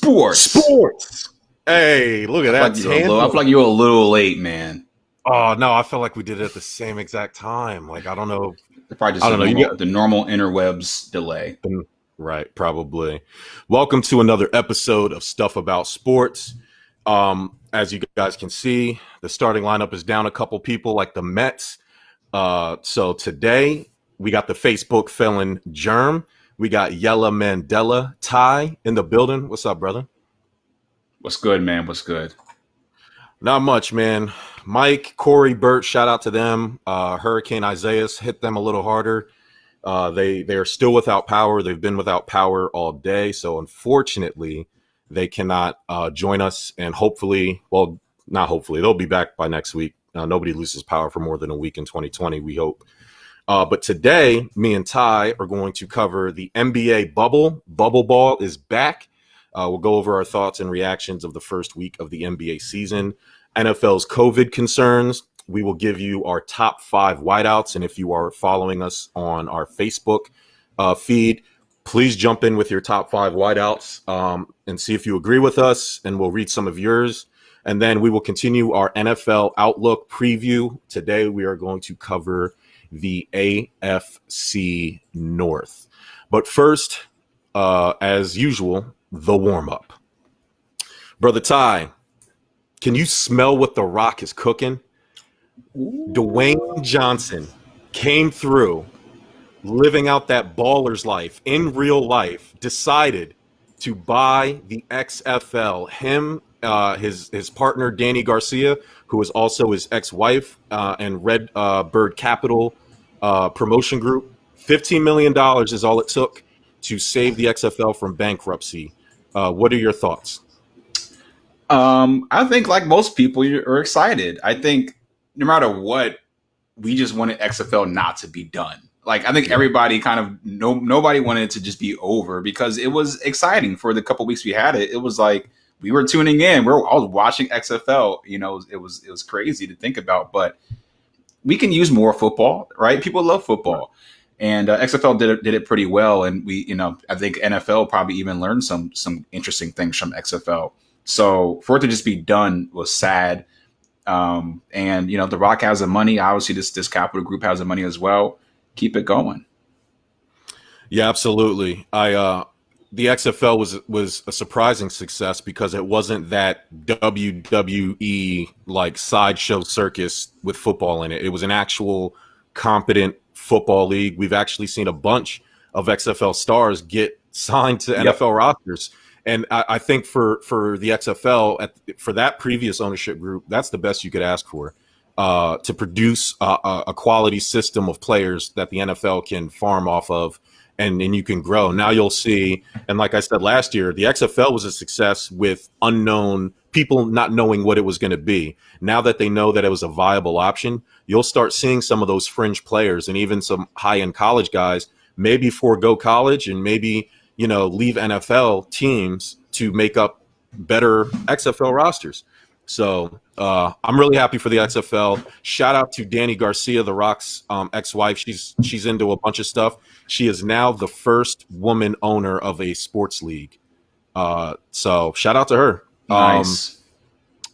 Sports. Hey, look at that. I feel like you're a little late, man. Oh, no, I felt like we did it at the same exact time. Like, I don't know. Probably just the normal interwebs delay. Right, probably. Welcome to another episode of Stuff About Sports. As you guys can see, the starting lineup is down a couple people like the Mets. So today, we got the Facebook felon Germ. We got Yella Mandela Ty in the building. What's up, brother? What's good, man? What's good? Not much, man. Mike, Corey, Bert, shout out to them. Hurricane Isaias hit them a little harder. They are still without power. They've been without power all day. So unfortunately, they cannot join us. And hopefully, well, not hopefully, they'll be back by next week. Nobody loses power for more than a week in 2020, we hope. But today, me and Ty are going to cover the NBA bubble. Bubble ball is back. We'll go over our thoughts and reactions of the first week of the NBA season. NFL's COVID concerns. We will give you our top 5 wideouts. And if you are following us on our Facebook feed, please jump in with your top 5 wideouts and see if you agree with us. And we'll read some of yours. And then we will continue our NFL Outlook preview. Today, we are going to cover the AFC North. But first, as usual, the warm-up. Brother Ty, can you smell what The Rock is cooking? Dwayne Johnson came through, living out that baller's life in real life, decided to buy the XFL. Him, his partner, Danny Garcia, who is also his ex-wife, and Red Bird Capital promotion group. $15 million is all it took to save the XFL from bankruptcy. What are your thoughts? I think, like most people, are excited. I think no matter what, we just wanted XFL not to be done. Like, I think everybody nobody wanted it to just be over because it was exciting for the couple weeks we had it. It was like we were tuning in. I was watching XFL. You know, it was crazy to think about, but we can use more football, right? People love football. And XFL did it pretty well, and I think NFL probably even learned some interesting things from XFL. So for it to just be done was sad. And The Rock has the money. Obviously, this capital group has the money as well. Keep it going. Yeah, absolutely. The XFL was a surprising success because it wasn't that WWE like sideshow circus with football in it. It was an actual competent football league. We've actually seen a bunch of XFL stars get signed to NFL rosters. And I think for the XFL, for that previous ownership group, that's the best you could ask for, to produce a quality system of players that the NFL can farm off of and you can grow. Now you'll see, and like I said last year, the XFL was a success with unknown people not knowing what it was going to be. Now that they know that it was a viable option, you'll start seeing some of those fringe players and even some high-end college guys maybe forego college and maybe, leave NFL teams to make up better XFL rosters. So I'm really happy for the XFL. Shout out to Danny Garcia, The Rock's ex-wife. She's into a bunch of stuff. She is now the first woman owner of a sports league. So shout out to her. Nice.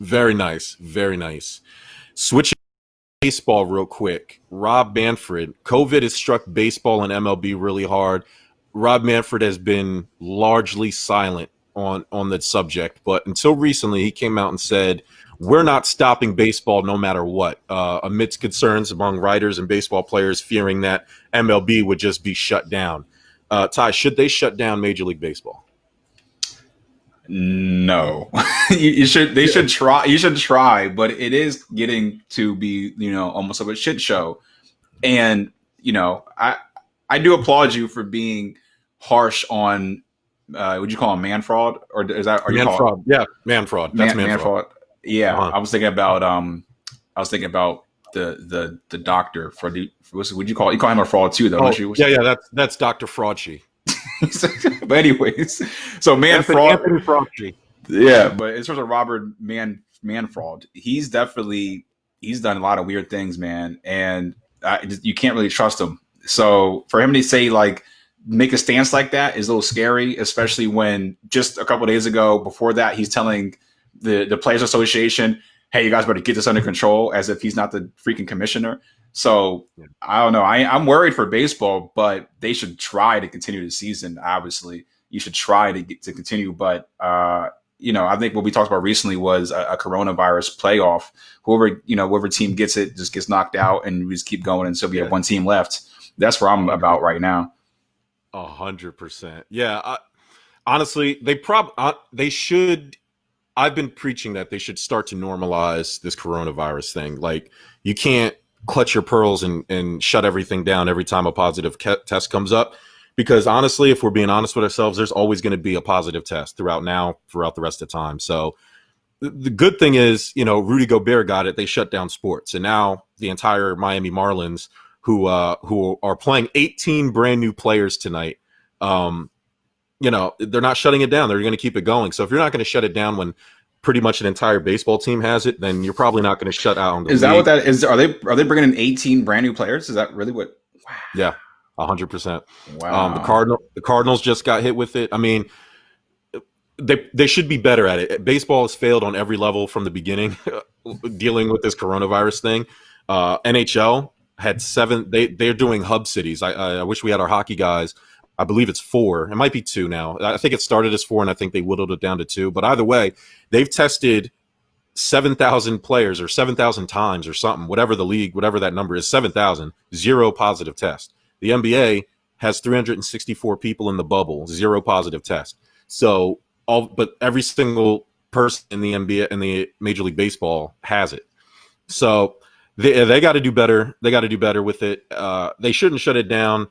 Very nice. Very nice. Switching baseball real quick. Rob Manfred. COVID has struck baseball and MLB really hard. Rob Manfred has been largely silent on the subject, but until recently he came out and said, we're not stopping baseball no matter what, amidst concerns among writers and baseball players fearing that MLB would just be shut down. Ty, should they shut down Major League Baseball? No. They should try. You should try, but it is getting to be, almost of a shit show. And, I do applaud you for being harsh on would you call him man fraud, or is that man fraud? Yeah, man fraud. That's man fraud. Yeah, I was thinking about the doctor for the. Would you call him a fraud too, though? Oh, yeah. That's Dr. Fraudchi. But anyways, so Anthony Fraudchi. Yeah, but in terms of Robert Manfred, he's done a lot of weird things, man, and you can't really trust him. So for him to say like make a stance like that is a little scary, especially when just a couple of days ago, before that, he's telling the Players Association, "Hey, you guys better get this under control," as if he's not the freaking commissioner. So I don't know. I'm worried for baseball, but they should try to continue the season. Obviously, you should try to continue, but I think what we talked about recently was a coronavirus playoff. Whoever team gets it just gets knocked out, and we just keep going until we have one team left. That's where I'm about right now. 100%. Yeah. Honestly, they should. I've been preaching that they should start to normalize this coronavirus thing. Like, you can't clutch your pearls and shut everything down every time a positive test comes up. Because honestly, if we're being honest with ourselves, there's always going to be a positive test throughout the rest of the time. So the good thing is, Rudy Gobert got it. They shut down sports. And now the entire Miami Marlins, who are playing 18 brand new players tonight, they're not shutting it down. They're going to keep it going. So if you're not going to shut it down when pretty much an entire baseball team has it, then you're probably not going to shut out. Is that what that is? Are they bringing in 18 brand new players? Is that really what? Wow. Yeah, 100%. Wow. The Cardinals just got hit with it. I mean, they should be better at it. Baseball has failed on every level from the beginning dealing with this coronavirus thing. NHL had 7. They're doing hub cities. I wish we had our hockey guys. I believe it's 4. It might be 2 now. I think it started as 4, and I think they whittled it down to 2. But either way, they've tested 7,000 players or 7,000 times or something, whatever that number is, 7,000, 0 positive test. The NBA has 364 people in the bubble, 0 positive test. So but every single person in the NBA and the Major League Baseball has it. So they got to do better. They got to do better with it. They shouldn't shut it down.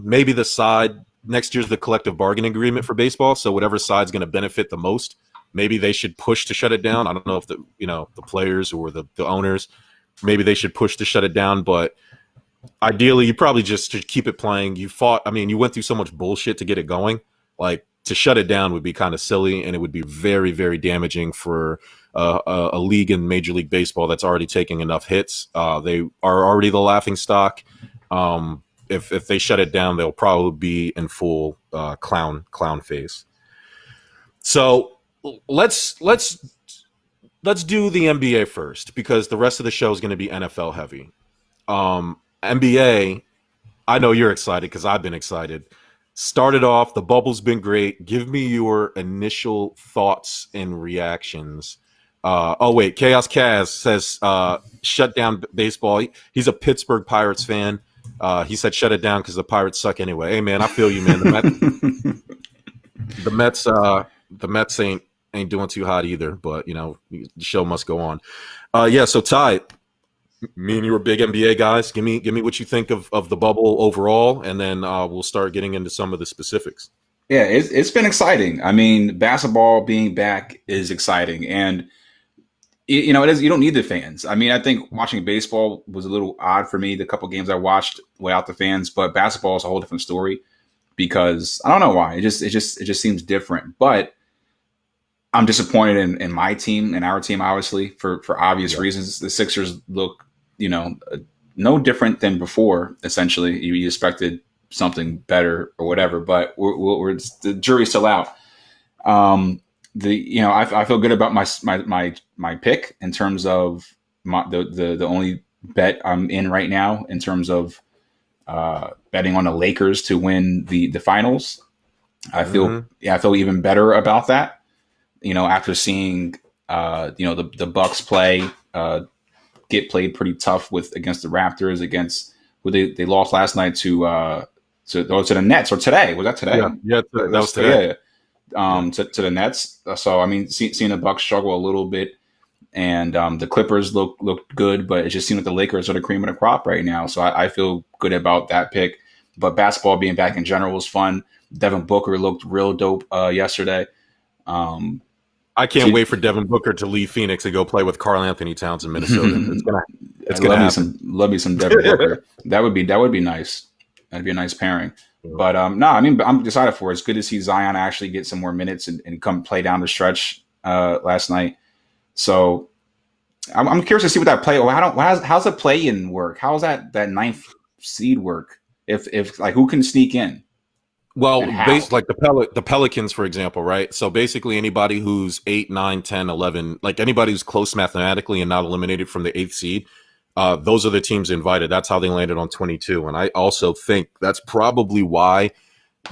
Maybe next year's the collective bargaining agreement for baseball. So whatever side's going to benefit the most, maybe they should push to shut it down. I don't know if the players or the owners, maybe they should push to shut it down. But ideally, you probably just should keep it playing. You went through so much bullshit to get it going. Like, to shut it down would be kind of silly, and it would be very, very damaging for a league in Major League Baseball that's already taking enough hits. They are already the laughing stock. If they shut it down, they'll probably be in full clown phase. So let's do the NBA first, because the rest of the show is going to be NFL heavy. NBA, I know you're excited because I've been excited. Started off, the bubble's been great. Give me your initial thoughts and reactions. Chaos Kaz says shut down baseball. He's a Pittsburgh Pirates fan. He said shut it down because the Pirates suck anyway. Hey man, I feel you, man. The Mets ain't doing too hot either, but the show must go on. So Ty, me and you are big NBA guys. Give me what you think of the bubble overall, and then we'll start getting into some of the specifics. Yeah, it's been exciting. I mean, basketball being back is exciting, and it is. You don't need the fans. I mean, I think watching baseball was a little odd for me. The couple games I watched without the fans, but basketball is a whole different story because I don't know why. It just seems different. But I'm disappointed in my team and our team, obviously, for obvious reasons. The Sixers look, no different than before. Essentially, you expected something better or whatever, but the jury's still out. I feel good about my pick in terms of the only bet I'm in right now in terms of betting on the Lakers to win the finals. I feel even better about that. After seeing the Bucks play get played pretty tough against the Raptors, against who they lost last night to the Nets, or today. Was that today? Yeah, that was today. Yeah. To the Nets. So I mean, seeing the Bucks struggle a little bit, and the Clippers looked good, but it just seemed like the Lakers are the cream of the crop right now. So I feel good about that pick. But basketball being back in general was fun. Devin Booker looked real dope yesterday. I can't wait for Devin Booker to leave Phoenix and go play with Karl Anthony Towns in Minnesota. It's gonna happen. Love me some Devin Booker. That would be nice. That'd be a nice pairing. But I'm excited for it. It's good to see Zion actually get some more minutes and come play down the stretch last night. So I'm curious to see what that play. How's the play-in work? How's that ninth seed work? If like who can sneak in? Well, and how? like the Pelicans, for example, right? So basically, anybody who's 8, 9, 10, 11, like anybody who's close mathematically and not eliminated from the eighth seed, those are the teams invited. That's how they landed on 22. And I also think that's probably why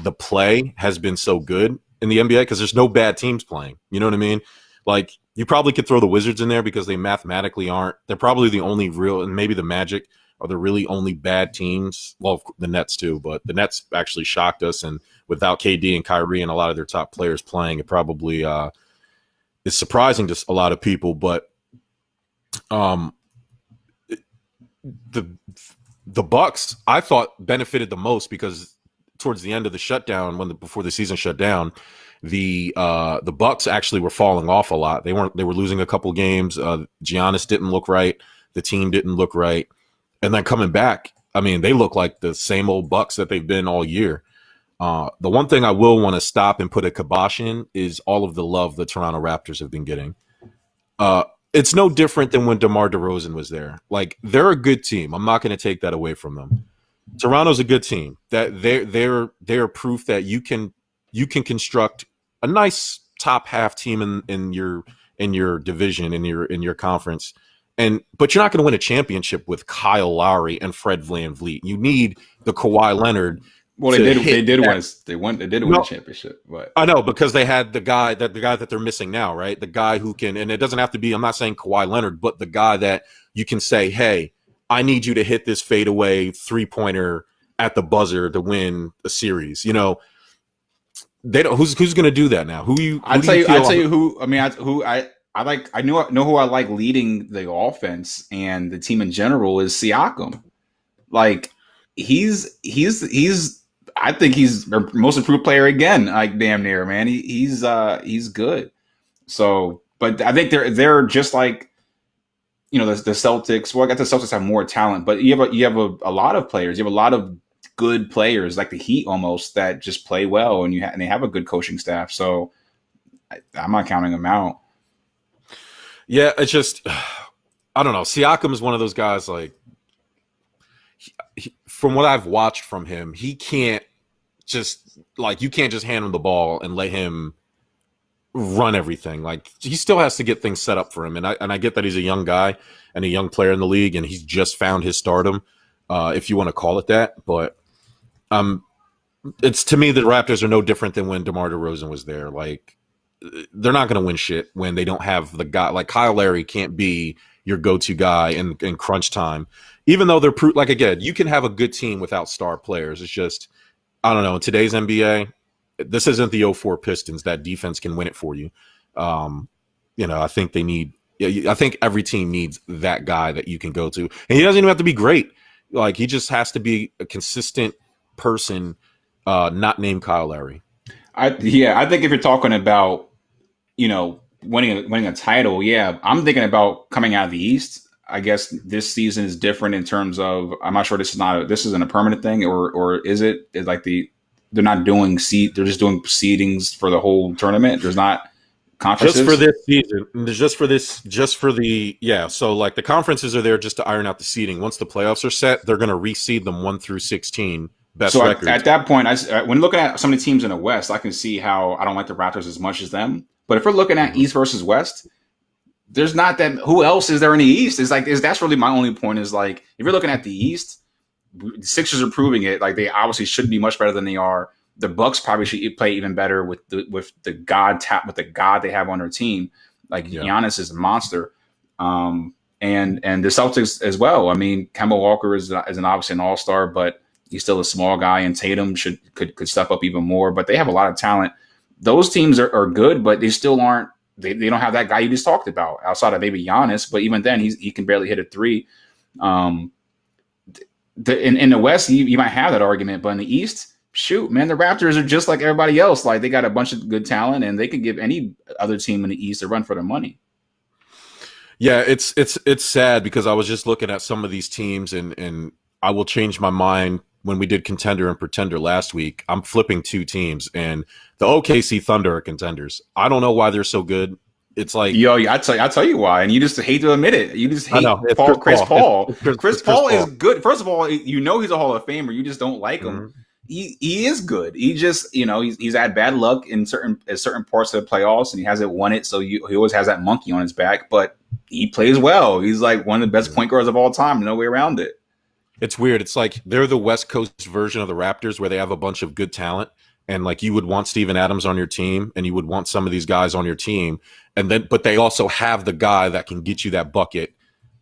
the play has been so good in the NBA, because there's no bad teams playing. You know what I mean? Like, you probably could throw the Wizards in there because they mathematically aren't. They're probably the only real, and maybe the Magic are the really only bad teams. Well, the Nets too, but the Nets actually shocked us. And without KD and Kyrie and a lot of their top players playing, it probably is surprising to a lot of people. But the Bucks, I thought, benefited the most because towards the end of the shutdown, before the season shut down, the Bucks actually were falling off a lot. They were losing a couple games. Giannis didn't look right. The team didn't look right. And then coming back, I mean, they look like the same old Bucks that they've been all year. The one thing I will want to stop and put a kibosh in is all of the love the Toronto Raptors have been getting. It's no different than when DeMar DeRozan was there. Like, they're a good team. I'm not going to take that away from them. Toronto's a good team. That they're proof that you can construct a nice top half team in your division, in your conference. But you're not going to win a championship with Kyle Lowry and Fred VanVleet. You need the Kawhi Leonard. Well, they did win a championship. But I know, because they had the guy that they're missing now, right? The guy who can, and it doesn't have to be, I'm not saying Kawhi Leonard, but the guy that you can say, hey, I need you to hit this fadeaway 3-pointer at the buzzer to win a series. You know, they don't. Who's going to do that now? I tell you who. I mean, I like. I know who I like leading the offense and the team in general is Siakam. Like, he's. I think he's the most improved player again. Like, damn near, man. He's good. So, but I think they're just like, you know, the Celtics. Well, I guess the Celtics have more talent, but you have a lot of players. You have a lot of good players, like the Heat almost, that just play well, and they have a good coaching staff. So I'm not counting them out. Yeah, it's just, I don't know. Siakam is one of those guys, like, from what I've watched from him, he can't just, like, you can't just hand him the ball and let him run everything. Like, he still has to get things set up for him. And I get that he's a young guy and a young player in the league, and he's just found his stardom, if you want to call it that. But it's, to me, the Raptors are no different than when DeMar DeRozan was there. Like, they're not going to win shit when they don't have the guy. Like, Kyle Lowry can't be your go-to guy in crunch time. Even though they're like, again, you can have a good team without star players. It's just, I don't know. In today's NBA, this isn't the '04 Pistons. That defense can win it for you. You know, I think I think every team needs that guy that you can go to, and he doesn't even have to be great. Like, he just has to be a consistent person, not named Kyle Lowry. I think if you're talking about, you know, winning a title, yeah, I'm thinking about coming out of the East. I guess this season is different in terms of, I'm not sure this isn't a permanent thing, or is it? It's like they're not doing they're just doing seedings for the whole tournament. There's not conferences just for this season. Just for the So, like, the conferences are there just to iron out the seeding. Once the playoffs are set, they're going to reseed them 1 through 16. Best so records. At that point, when looking at some of the teams in the West, I can see how I don't like the Raptors as much as them. But if we're looking at East versus West, there's not that. Who else is there in the East? That's really my only point. Is like, if you're looking at the East, the Sixers are proving it. Like, they obviously should be much better than they are. The Bucks probably should play even better with the god they have on their team. Like, Giannis is a monster, and the Celtics as well. I mean, Kemba Walker is obviously an all-star, but he's still a small guy, and Tatum could step up even more. But they have a lot of talent. Those teams are good, but they still aren't. They don't have that guy you just talked about outside of maybe Giannis. But even then, he can barely hit a three. In the West, you might have that argument, but in the East, shoot, man, the Raptors are just like everybody else. Like, they got a bunch of good talent, and they could give any other team in the East a run for their money. Yeah, it's sad because I was just looking at some of these teams, and I will change my mind. When we did contender and pretender last week, I'm flipping 2 teams, and the OKC Thunder are contenders. I don't know why they're so good. It's like, I tell you why, and you just hate to admit it. You just hate Chris Paul. Chris Paul is good. First of all, you know he's a Hall of Famer. You just don't like him. he is good. He just, he's had bad luck in certain parts of the playoffs, and he hasn't won it. So he always has that monkey on his back. But he plays well. He's like one of the best point guards of all time. No way around it. It's weird. It's like they're the West Coast version of the Raptors, where they have a bunch of good talent, and like you would want Steven Adams on your team, and you would want some of these guys on your team, but they also have the guy that can get you that bucket,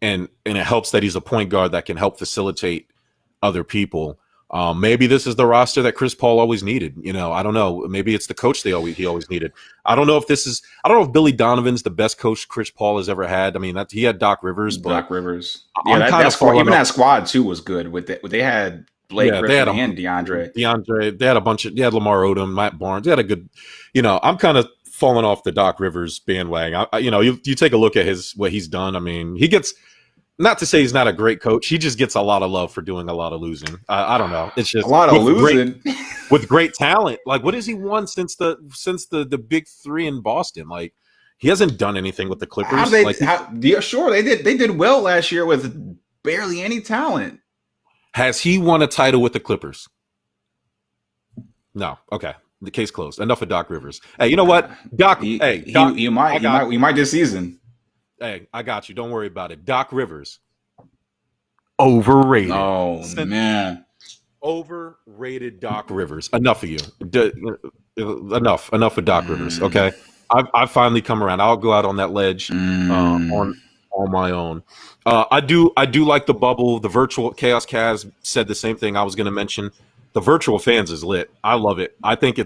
and it helps that he's a point guard that can help facilitate other people. Maybe this is the roster that Chris Paul always needed. I don't know. Maybe it's the coach he always needed. I don't know if Billy Donovan's the best coach Chris Paul has ever had. I mean, he had Doc Rivers, but Doc Rivers. Yeah, that squad too was good. They had Blake Griffin and DeAndre. They had a bunch of. They had Lamar Odom, Matt Barnes. They had a good. I'm kind of falling off the Doc Rivers bandwagon. You take a look at what he's done. I mean, he gets. Not to say he's not a great coach. He just gets a lot of love for doing a lot of losing. I don't know. It's just a lot of losing with great talent. Like, what has he won since the big three in Boston? Like, he hasn't done anything with the Clippers. Sure, they did. They did well last year with barely any talent. Has he won a title with the Clippers? No. Okay. The case closed. Enough of Doc Rivers. Hey, you know what, Doc? Doc, you might this season. Hey, I got you. Don't worry about it. Doc Rivers, overrated. Oh, man. Overrated Doc Rivers. Enough of you. Enough of Doc Rivers, okay? I've finally come around. I'll go out on that ledge on my own. I do like the bubble. The virtual Chaos Caz said the same thing I was going to mention. The virtual fans is lit. I love it. I think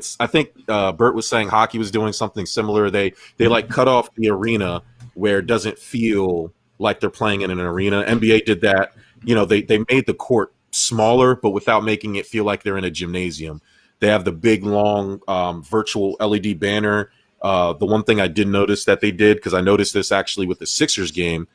Bert was saying hockey was doing something similar. They like cut off the arena where it doesn't feel like they're playing in an arena. NBA did that. They made the court smaller, but without making it feel like they're in a gymnasium. They have the big, long virtual LED banner. The one thing I did notice that they did, because I noticed this actually with the Sixers game,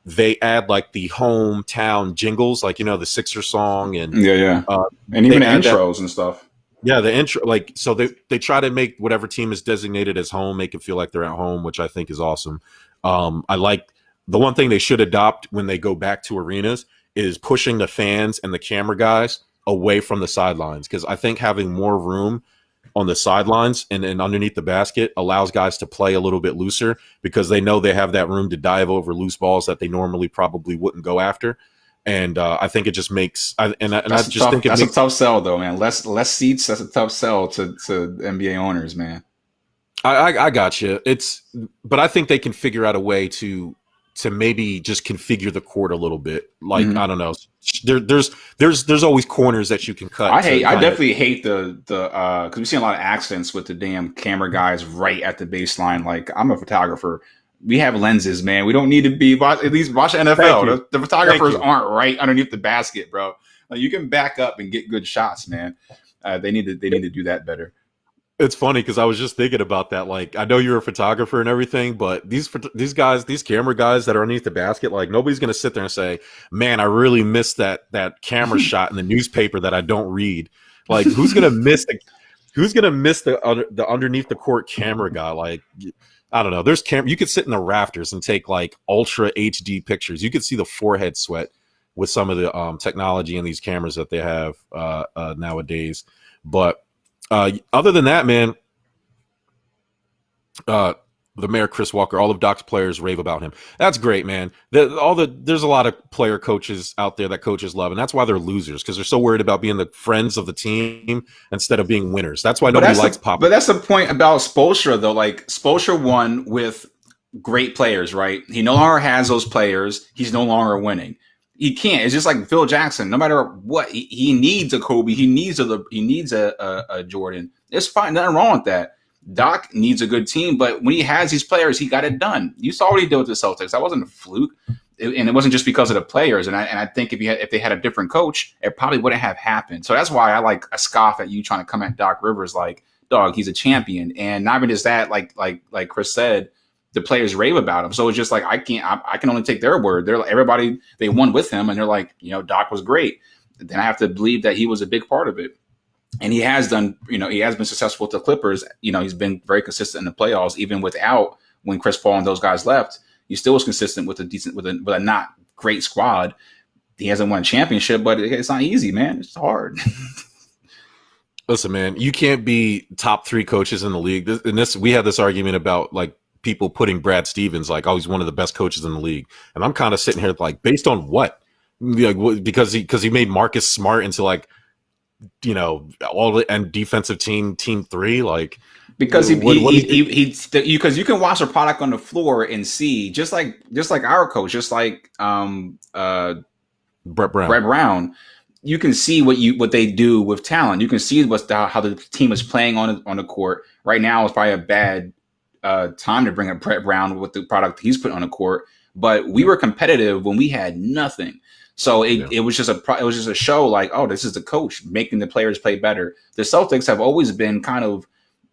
they add like the hometown jingles, like, the Sixers song. And and even intros and stuff. Yeah, the intro, like, so they try to make whatever team is designated as home, make it feel like they're at home, which I think is awesome. I like the one thing they should adopt when they go back to arenas is pushing the fans and the camera guys away from the sidelines, because I think having more room on the sidelines and underneath the basket allows guys to play a little bit looser, because they know they have that room to dive over loose balls that they normally probably wouldn't go after. And I think it just makes that's a tough sell though, man. Less seats. That's a tough sell to NBA owners, man. I got you. But I think they can figure out a way to maybe just configure the court a little bit. Like, I don't know. There's always corners that you can cut. I definitely hate the because we've seen a lot of accidents with the damn camera guys right at the baseline. Like, I'm a photographer. We have lenses, man. We don't need to be at least watch NFL. The photographers aren't right underneath the basket, bro. Like, you can back up and get good shots, man. They need to do that better. It's funny because I was just thinking about that. Like, I know you're a photographer and everything, but these guys, these camera guys that are underneath the basket, like, nobody's going to sit there and say, man, I really missed that camera shot in the newspaper that I don't read. Like, who's going to miss the underneath the court camera guy? Like, I don't know. There's you could sit in the rafters and take like ultra HD pictures. You could see the forehead sweat with some of the technology in these cameras that they have nowadays. But other than that, man, the mayor, Chris Walker, all of Doc's players rave about him. That's great, man. There's a lot of player coaches out there that coaches love, and that's why they're losers, because they're so worried about being the friends of the team instead of being winners. That's why nobody likes Pop. But that's the point about Spoelstra, though. Like, Spoelstra won with great players, right? He no longer has those players. He's no longer winning. He can't. It's just like Phil Jackson. No matter what, he needs a Kobe. He needs a Jordan. It's fine. Nothing wrong with that. Doc needs a good team, but when he has these players, he got it done. You saw what he did with the Celtics. That wasn't a fluke, and it wasn't just because of the players. And I think if they had a different coach, it probably wouldn't have happened. So that's why I scoff at you trying to come at Doc Rivers like, dog, he's a champion. And not even just that, like Chris said, the players rave about him. So it's just like I can only take their word. They're like, everybody, they won with him, and they're like, Doc was great. Then I have to believe that he was a big part of it. And he has done, he has been successful with the Clippers. He's been very consistent in the playoffs, even without, when Chris Paul and those guys left, he still was consistent with a not great squad. He hasn't won a championship, but it's not easy, man. It's hard. Listen, man, you can't be top 3 coaches in the league. We had this argument about like people putting Brad Stevens like, oh, he's one of the best coaches in the league, and I'm kind of sitting here like, based on what? Like, because he made Marcus Smart into like, all and defensive team 3, like because because you can watch the product on the floor and see just like our coach, just like Brett Brown. You can see what they do with talent. You can see how the team is playing on the court right now. Is probably a bad time to bring up Brett Brown with the product he's put on the court. But we were competitive when we had nothing. So it was just a show like, oh, this is the coach making the players play better. The Celtics have always been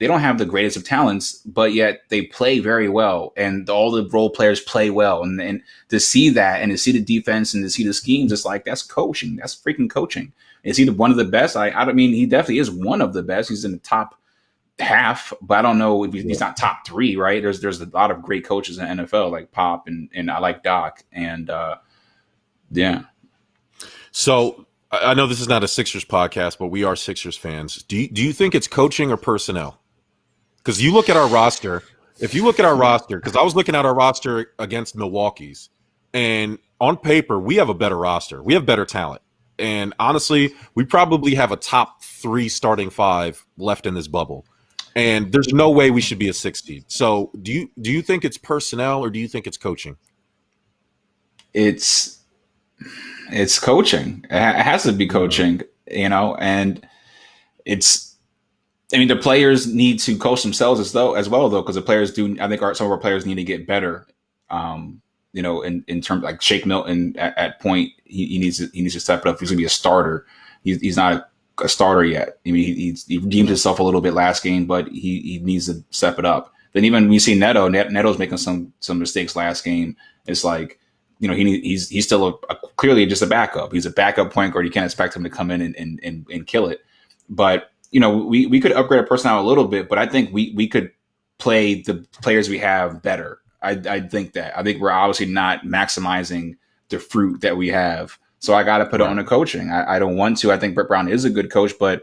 they don't have the greatest of talents, but yet they play very well, and all the role players play well. And to see that, and to see the defense, and to see the schemes, it's like, that's coaching. That's freaking coaching. Is he one of the best? I don't mean, he definitely is one of the best. He's in the top half, but I don't know if he's not top 3, right? There's a lot of great coaches in the NFL, like Pop, and I like Doc, and yeah. So I know this is not a Sixers podcast, but we are Sixers fans. Do you think it's coaching or personnel? Because you look at our roster. If you look at our roster, because I was looking at our roster against Milwaukee's, and on paper, we have a better roster. We have better talent. And honestly, we probably have a top 3 starting 5 left in this bubble. And there's no way we should be a 6 seed. So do you think it's personnel, or do you think it's coaching? It's coaching. It has to be coaching, and the players need to coach themselves as well, because the players do. I think some of our players need to get better. In terms like Shake Milton at point, he needs to step it up. He's going to be a starter. He's not a starter yet. I mean, he redeemed himself a little bit last game, but he needs to step it up. Then even when you see Neto's making some mistakes last game. It's like, he's still clearly just a backup. He's a backup point guard. You can't expect him to come in and kill it. But we could upgrade our personnel a little bit, but I think we could play the players we have better. I think we're obviously not maximizing the fruit that we have. So I got to put it on the coaching. I don't want to. I think Brett Brown is a good coach, but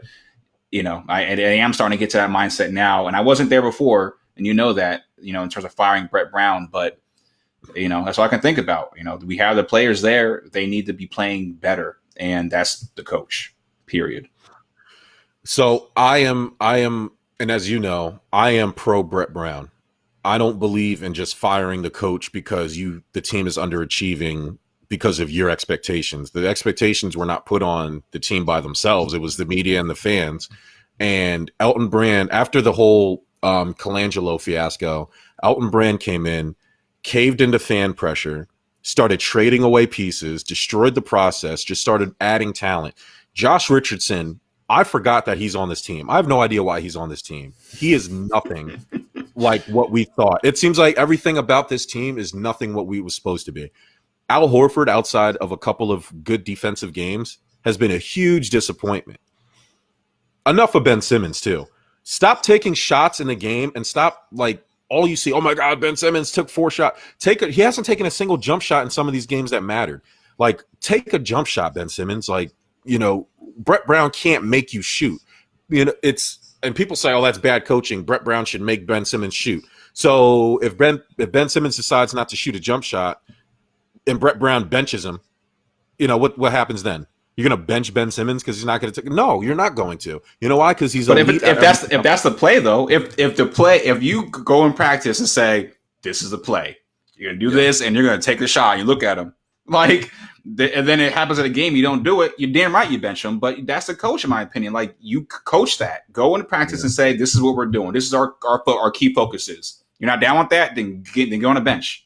I am starting to get to that mindset now, and I wasn't there before. And that, in terms of firing Brett Brown, but that's all I can think about. We have the players there. They need to be playing better, and that's the coach, period. So I am, and as you know, I am pro Brett Brown. I don't believe in just firing the coach because the team is underachieving because of your expectations. The expectations were not put on the team by themselves. It was the media and the fans. And Elton Brand, after the whole Colangelo fiasco, Elton Brand came in, caved into fan pressure, started trading away pieces, destroyed the process, just started adding talent. Josh Richardson, I forgot that he's on this team. I have no idea why he's on this team. He is nothing like what we thought. It seems like everything about this team is nothing what we was supposed to be. Al Horford, outside of a couple of good defensive games, has been a huge disappointment. Enough of Ben Simmons, too. Stop taking shots in the game and stop, all you see, oh my God, Ben Simmons took 4 shots. He hasn't taken a single jump shot in some of these games that mattered. Take a jump shot, Ben Simmons. Brett Brown can't make you shoot. And people say, oh, that's bad coaching. Brett Brown should make Ben Simmons shoot. So if Ben Simmons decides not to shoot a jump shot and Brett Brown benches him, what happens then? You're going to bench Ben Simmons because he's not going to take? No, you're not going to. You know why? Because he's. But if that's the play though, if you go in practice and say this is the play, you're going to do this and you're going to take the shot. You look at him and then it happens in a game. You don't do it. You're damn right you bench him. But that's the coach, in my opinion. You coach that. Go into practice and say this is what we're doing. This is our key focus is. You're not down with that, then go on a bench.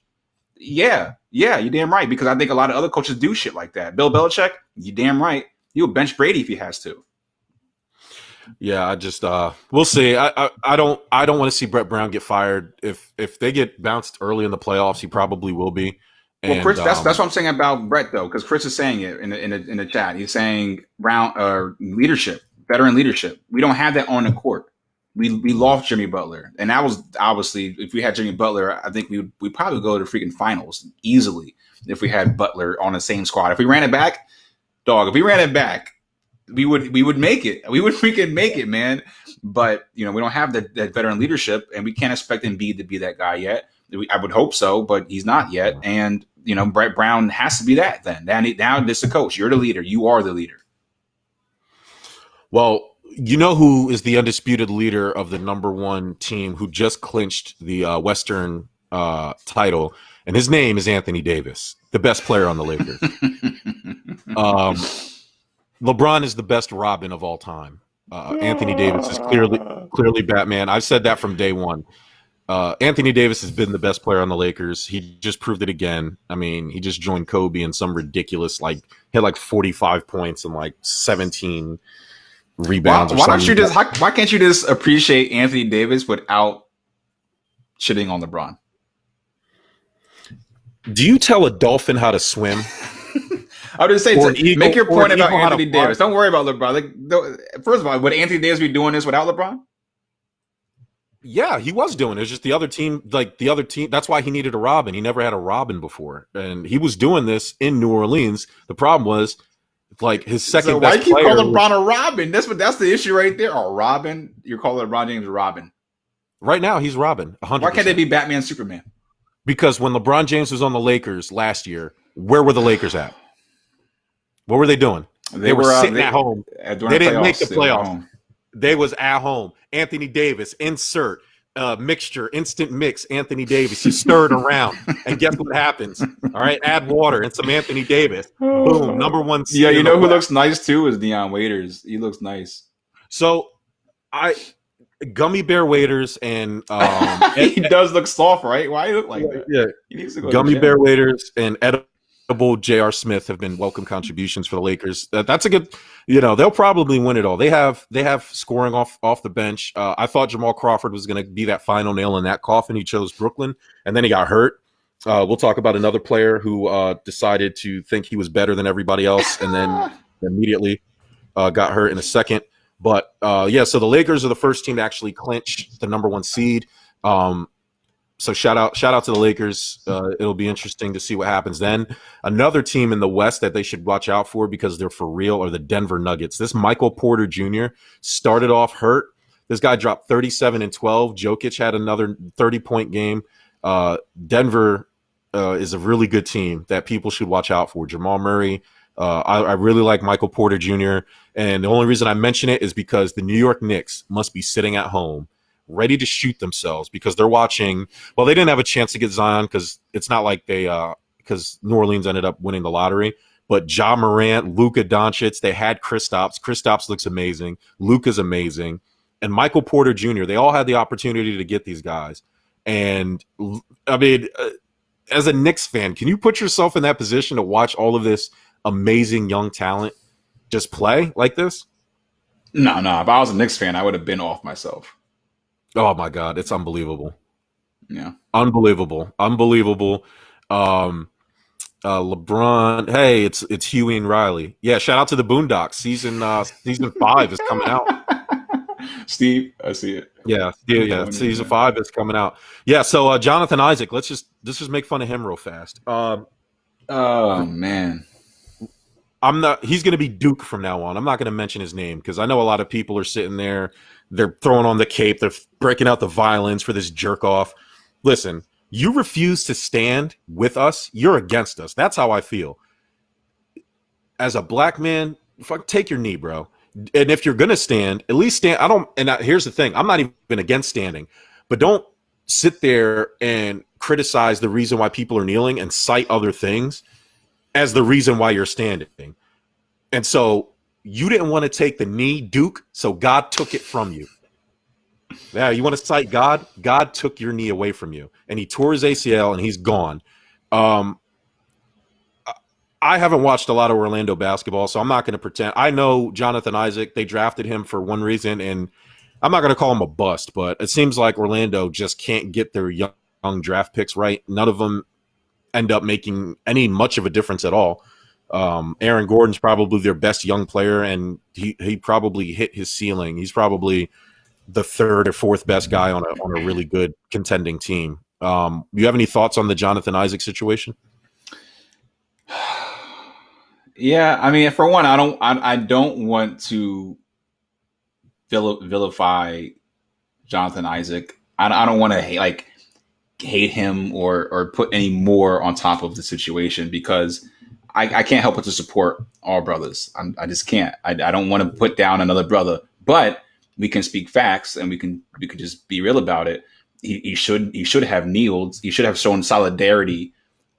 Yeah, you're damn right, because I think a lot of other coaches do shit like that. Bill Belichick, you damn right. He'll bench Brady if he has to. Yeah, I just we'll see. I don't want to see Brett Brown get fired. If they get bounced early in the playoffs, he probably will be. Well, Chris, that's what I'm saying about Brett though, because Chris is saying it in the chat. He's saying Brown leadership, veteran leadership. We don't have that on the court. We lost Jimmy Butler, and that was obviously, if we had Jimmy Butler, I think we probably go to freaking finals easily if we had Butler on the same squad. If we ran it back, we would make it. We could make it, man. But we don't have that veteran leadership, and we can't expect Embiid to be that guy yet. I would hope so, but he's not yet. And Brett Brown has to be that. Then now this is the coach. You're the leader. You are the leader. Well, you know who is the undisputed leader of the number one team who just clinched the Western title, and his name is Anthony Davis, the best player on the Lakers. LeBron is the best Robin of all time. Anthony Davis is clearly Batman. I've said that from day one. Anthony Davis has been the best player on the Lakers. He just proved it again. I mean, he just joined Kobe in some ridiculous, he had 45 points and 17 rebounds. Why can't you just appreciate Anthony Davis without shitting on LeBron? Do you tell a dolphin how to swim? I would just say, make your point about Anthony Davis. Don't worry about LeBron. First of all, would Anthony Davis be doing this without LeBron? Yeah, he was doing it. It's just the other team. That's why he needed a Robin. He never had a Robin before, and he was doing this in New Orleans. The problem was, his second. So why you keep calling LeBron a Robin? That's the issue right there. Or Robin, you're calling LeBron James a Robin. Right now, he's Robin. 100%. Why can't they be Batman, Superman? Because when LeBron James was on the Lakers last year, where were the Lakers at? What were they doing? They were sitting at home. They didn't make the playoffs. They was at home. Anthony Davis, insert mixture, instant mix. Anthony Davis, you stir it around, and guess what happens? All right, add water and some Anthony Davis. Boom, number one. Yeah, who looks nice too is Deion Waiters. He looks nice. So, Gummy Bear Waiters and he does look soft, right? Why he look like that? Yeah, he needs to go Gummy Bear Waiters and Edible J.R. Smith have been welcome contributions for the Lakers. That's a good. They'll probably win it all. They have scoring off the bench. I thought Jamal Crawford was going to be that final nail in that coffin. He chose Brooklyn, and then he got hurt. We'll talk about another player who decided to think he was better than everybody else, and then immediately got hurt in a second. But so the Lakers are the first team to actually clinch the number one seed. So shout out to the Lakers. It'll be interesting to see what happens then. Another team in the West that they should watch out for because they're for real are the Denver Nuggets. This Michael Porter Jr. started off hurt. This guy dropped 37 and 12. Jokic had another 30-point game. Denver is a really good team that people should watch out for. Jamal Murray. I really like Michael Porter Jr. And the only reason I mention it is because the New York Knicks must be sitting at home ready to shoot themselves because they're watching. Well, they didn't have a chance to get Zion because it's not like because New Orleans ended up winning the lottery. But Ja Morant, Luka Doncic, they had Kristaps. Kristaps looks amazing. Luka's amazing. And Michael Porter Jr., they all had the opportunity to get these guys. And, I mean, as a Knicks fan, can you put yourself in that position to watch all of this amazing young talent just play like this? No. If I was a Knicks fan, I would have been off myself. Oh my God, it's unbelievable. Yeah. Unbelievable. LeBron, hey, it's Huey and Riley. Yeah, shout out to the Boondocks. Season 5 is coming out. Steve, I see it. Yeah. Season 5 is coming out. Yeah, so Jonathan Isaac, let's just make fun of him real fast. Oh man. He's going to be Duke from now on. I'm not going to mention his name because I know a lot of people are sitting there. They're throwing on the cape. They're breaking out the violins for this jerk off. Listen, you refuse to stand with us. You're against us. That's how I feel. As a black man, take your knee, bro. And if you're going to stand, at least stand. Here's the thing. I'm not even against standing, but don't sit there and criticize the reason why people are kneeling and cite other things as the reason why you're standing. And so you didn't want to take the knee, Duke, so God took it from you. Yeah, you want to cite God? God took your knee away from you, and he tore his ACL, and he's gone. I haven't watched a lot of Orlando basketball, so I'm not going to pretend. I know Jonathan Isaac. They drafted him for one reason, and I'm not going to call him a bust, but it seems like Orlando just can't get their young draft picks right. None of them end up making much of a difference at all. Aaron Gordon's probably their best young player, and he probably hit his ceiling. He's probably the third or fourth best guy on a really good contending team. You have any thoughts on the Jonathan Isaac situation? Yeah, I mean, for one, I don't want to vilify Jonathan Isaac. I don't want to hate him or put any more on top of the situation because I can't help but to support all brothers. I just can't. I don't want to put down another brother, but we can speak facts and we can just be real about it. He should have kneeled. He should have shown solidarity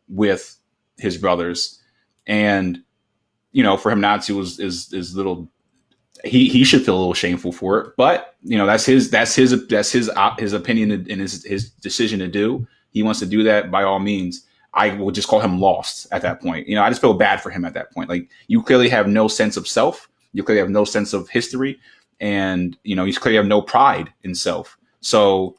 with his brothers, and for him not to is little. He should feel a little shameful for it, but that's his opinion and his decision to do. He wants to do that by all means. I will just call him lost at that point. I just feel bad for him at that point. Like, you clearly have no sense of self. You clearly have no sense of history, and you clearly have no pride in self. So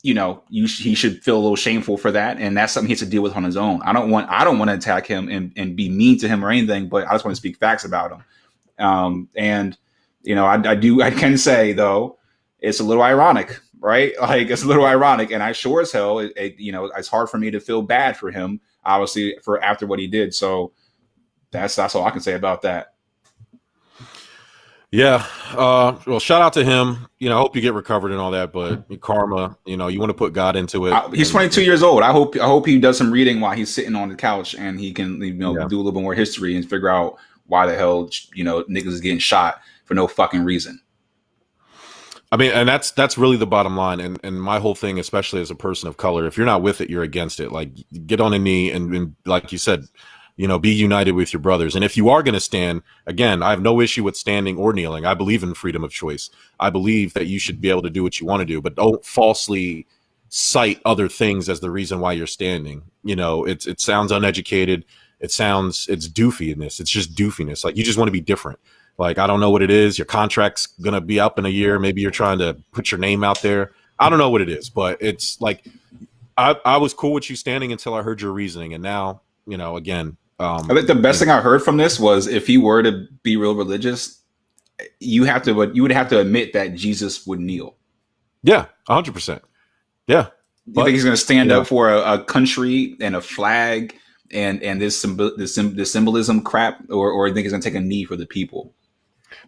he should feel a little shameful for that, and that's something he has to deal with on his own. I don't want to attack him and be mean to him or anything, but I just want to speak facts about him. And I can say though, it's a little ironic, right? Like, it's a little ironic, and I sure as hell, it's hard for me to feel bad for him, obviously, for after what he did. So that's all I can say about that. Yeah. Well, shout out to him. I hope you get recovered and all that, but karma, you want to put God into it. He's 22 years old. I hope he does some reading while he's sitting on the couch, and he can, do a little bit more history and figure out why the hell, niggas is getting shot for no fucking reason. I mean, and that's really the bottom line. And my whole thing, especially as a person of color, if you're not with it, you're against it. Like, get on a knee and like you said, be united with your brothers. And if you are going to stand, again, I have no issue with standing or kneeling. I believe in freedom of choice. I believe that you should be able to do what you want to do, but don't falsely cite other things as the reason why you're standing. It sounds uneducated. It's doofiness. It's just doofiness. Like, you just want to be different. Like, I don't know what it is. Your contract's going to be up in a year. Maybe you're trying to put your name out there. I don't know what it is, but it's like, I was cool with you standing until I heard your reasoning. And now, again, I think the best thing I heard from this was, if you were to be real religious, you would have to admit that Jesus would kneel. Yeah, 100%. Yeah. You think he's going to stand up for a country and a flag and this symbolism crap, or you think he's going to take a knee for the people?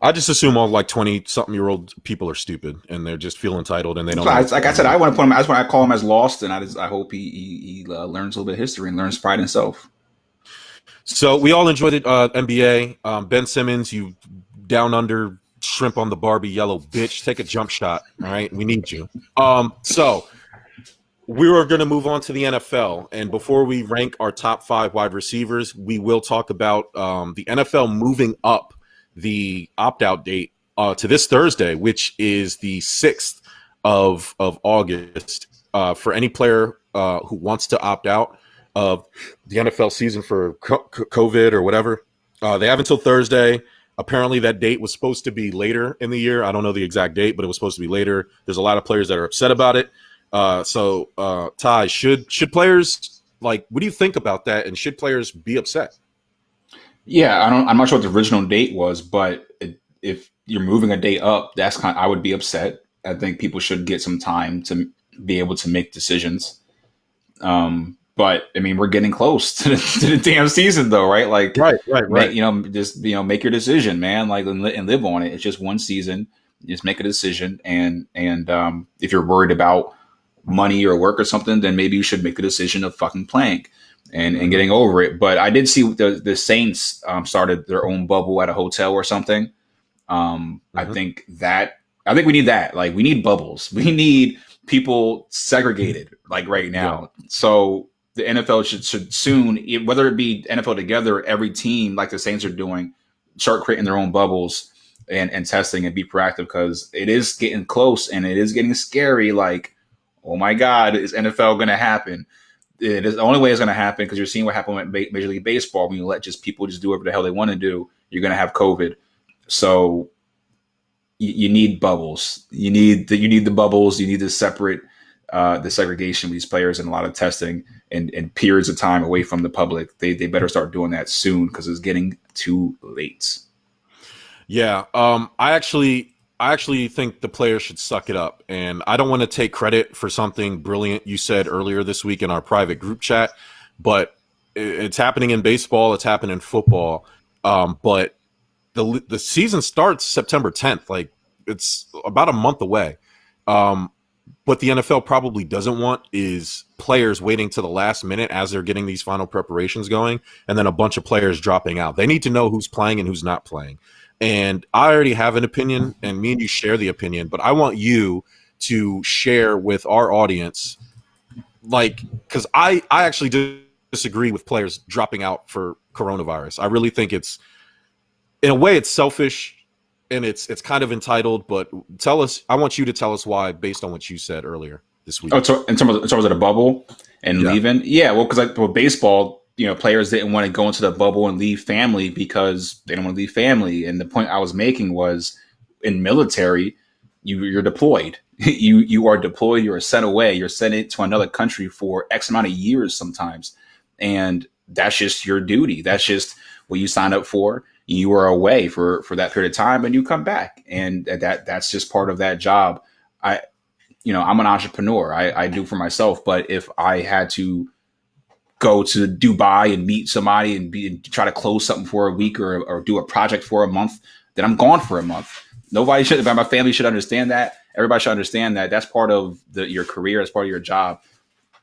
I just assume all 20-something-year-old people are stupid and they're just feel entitled and they don't. Like I said, I want to put him. I just want to call him as lost, and I hope he learns a little bit of history and learns pride in self. So we all enjoyed it. NBA. Ben Simmons, you down under shrimp on the Barbie yellow bitch. Take a jump shot. All right, we need you. So we are going to move on to the NFL, and before we rank our top 5 wide receivers, we will talk about the NFL moving up the opt-out date to this Thursday, which is the 6th of August, for any player who wants to opt out of the NFL season for COVID or whatever. They have until Thursday. Apparently that date was supposed to be later in the year. I don't know the exact date, but it was supposed to be later. There's a lot of players that are upset about it. So Ty, should players, what do you think about that? And should players be upset? Yeah, I'm not sure what the original date was, but if you're moving a date up, I would be upset. I think people should get some time to be able to make decisions. But I mean, we're getting close to the damn season, though, right? Like, right. Make your decision, man. And live on it. It's just one season. Just make a decision, and if you're worried about money or work or something, then maybe you should make the decision of fucking playing and getting over it. But I did see the Saints started their own bubble at a hotel or something. I think we need that. Like, we need bubbles. We need people segregated, right now. Yeah. So the NFL should soon, whether it be NFL together, every team, like the Saints are doing, start creating their own bubbles and testing and be proactive, because it is getting close and it is getting scary. Like, oh my God, is NFL going to happen? It is the only way it's going to happen, because you're seeing what happened with Major League Baseball. When you let people do whatever the hell they want to do, you're going to have COVID. So you need bubbles. You need the bubbles. You need the separate, the segregation of these players, and a lot of testing and periods of time away from the public. They better start doing that soon, because it's getting too late. Yeah. I actually think the players should suck it up, and I don't want to take credit for something brilliant you said earlier this week in our private group chat, but it's happening in baseball. It's happening in football. But the season starts September 10th. Like, it's about a month away. What the NFL probably doesn't want is players waiting to the last minute as they're getting these final preparations going, and then a bunch of players dropping out. They need to know who's playing and who's not playing. And I already have an opinion, and me and you share the opinion, but I want you to share with our audience, like, because I actually disagree with players dropping out for coronavirus. I really think it's, in a way, it's selfish and it's kind of entitled. But I want you to tell us why, based on what you said earlier this week. Oh, so in terms of the bubble and leaving, well, because with baseball, players didn't want to go into the bubble and leave family because they don't want to leave family. And the point I was making was, in military, you're deployed. You are deployed. You're sent away. You're sent to another country for X amount of years sometimes, and that's just your duty. That's just what you signed up for. You are away for that period of time, and you come back, and that's just part of that job. I'm an entrepreneur. I do for myself, but if I had to go to Dubai and meet somebody and try to close something for a week or do a project for a month, then I'm gone for a month. My family should understand that. Everybody should understand that that's part of your career, as part of your job.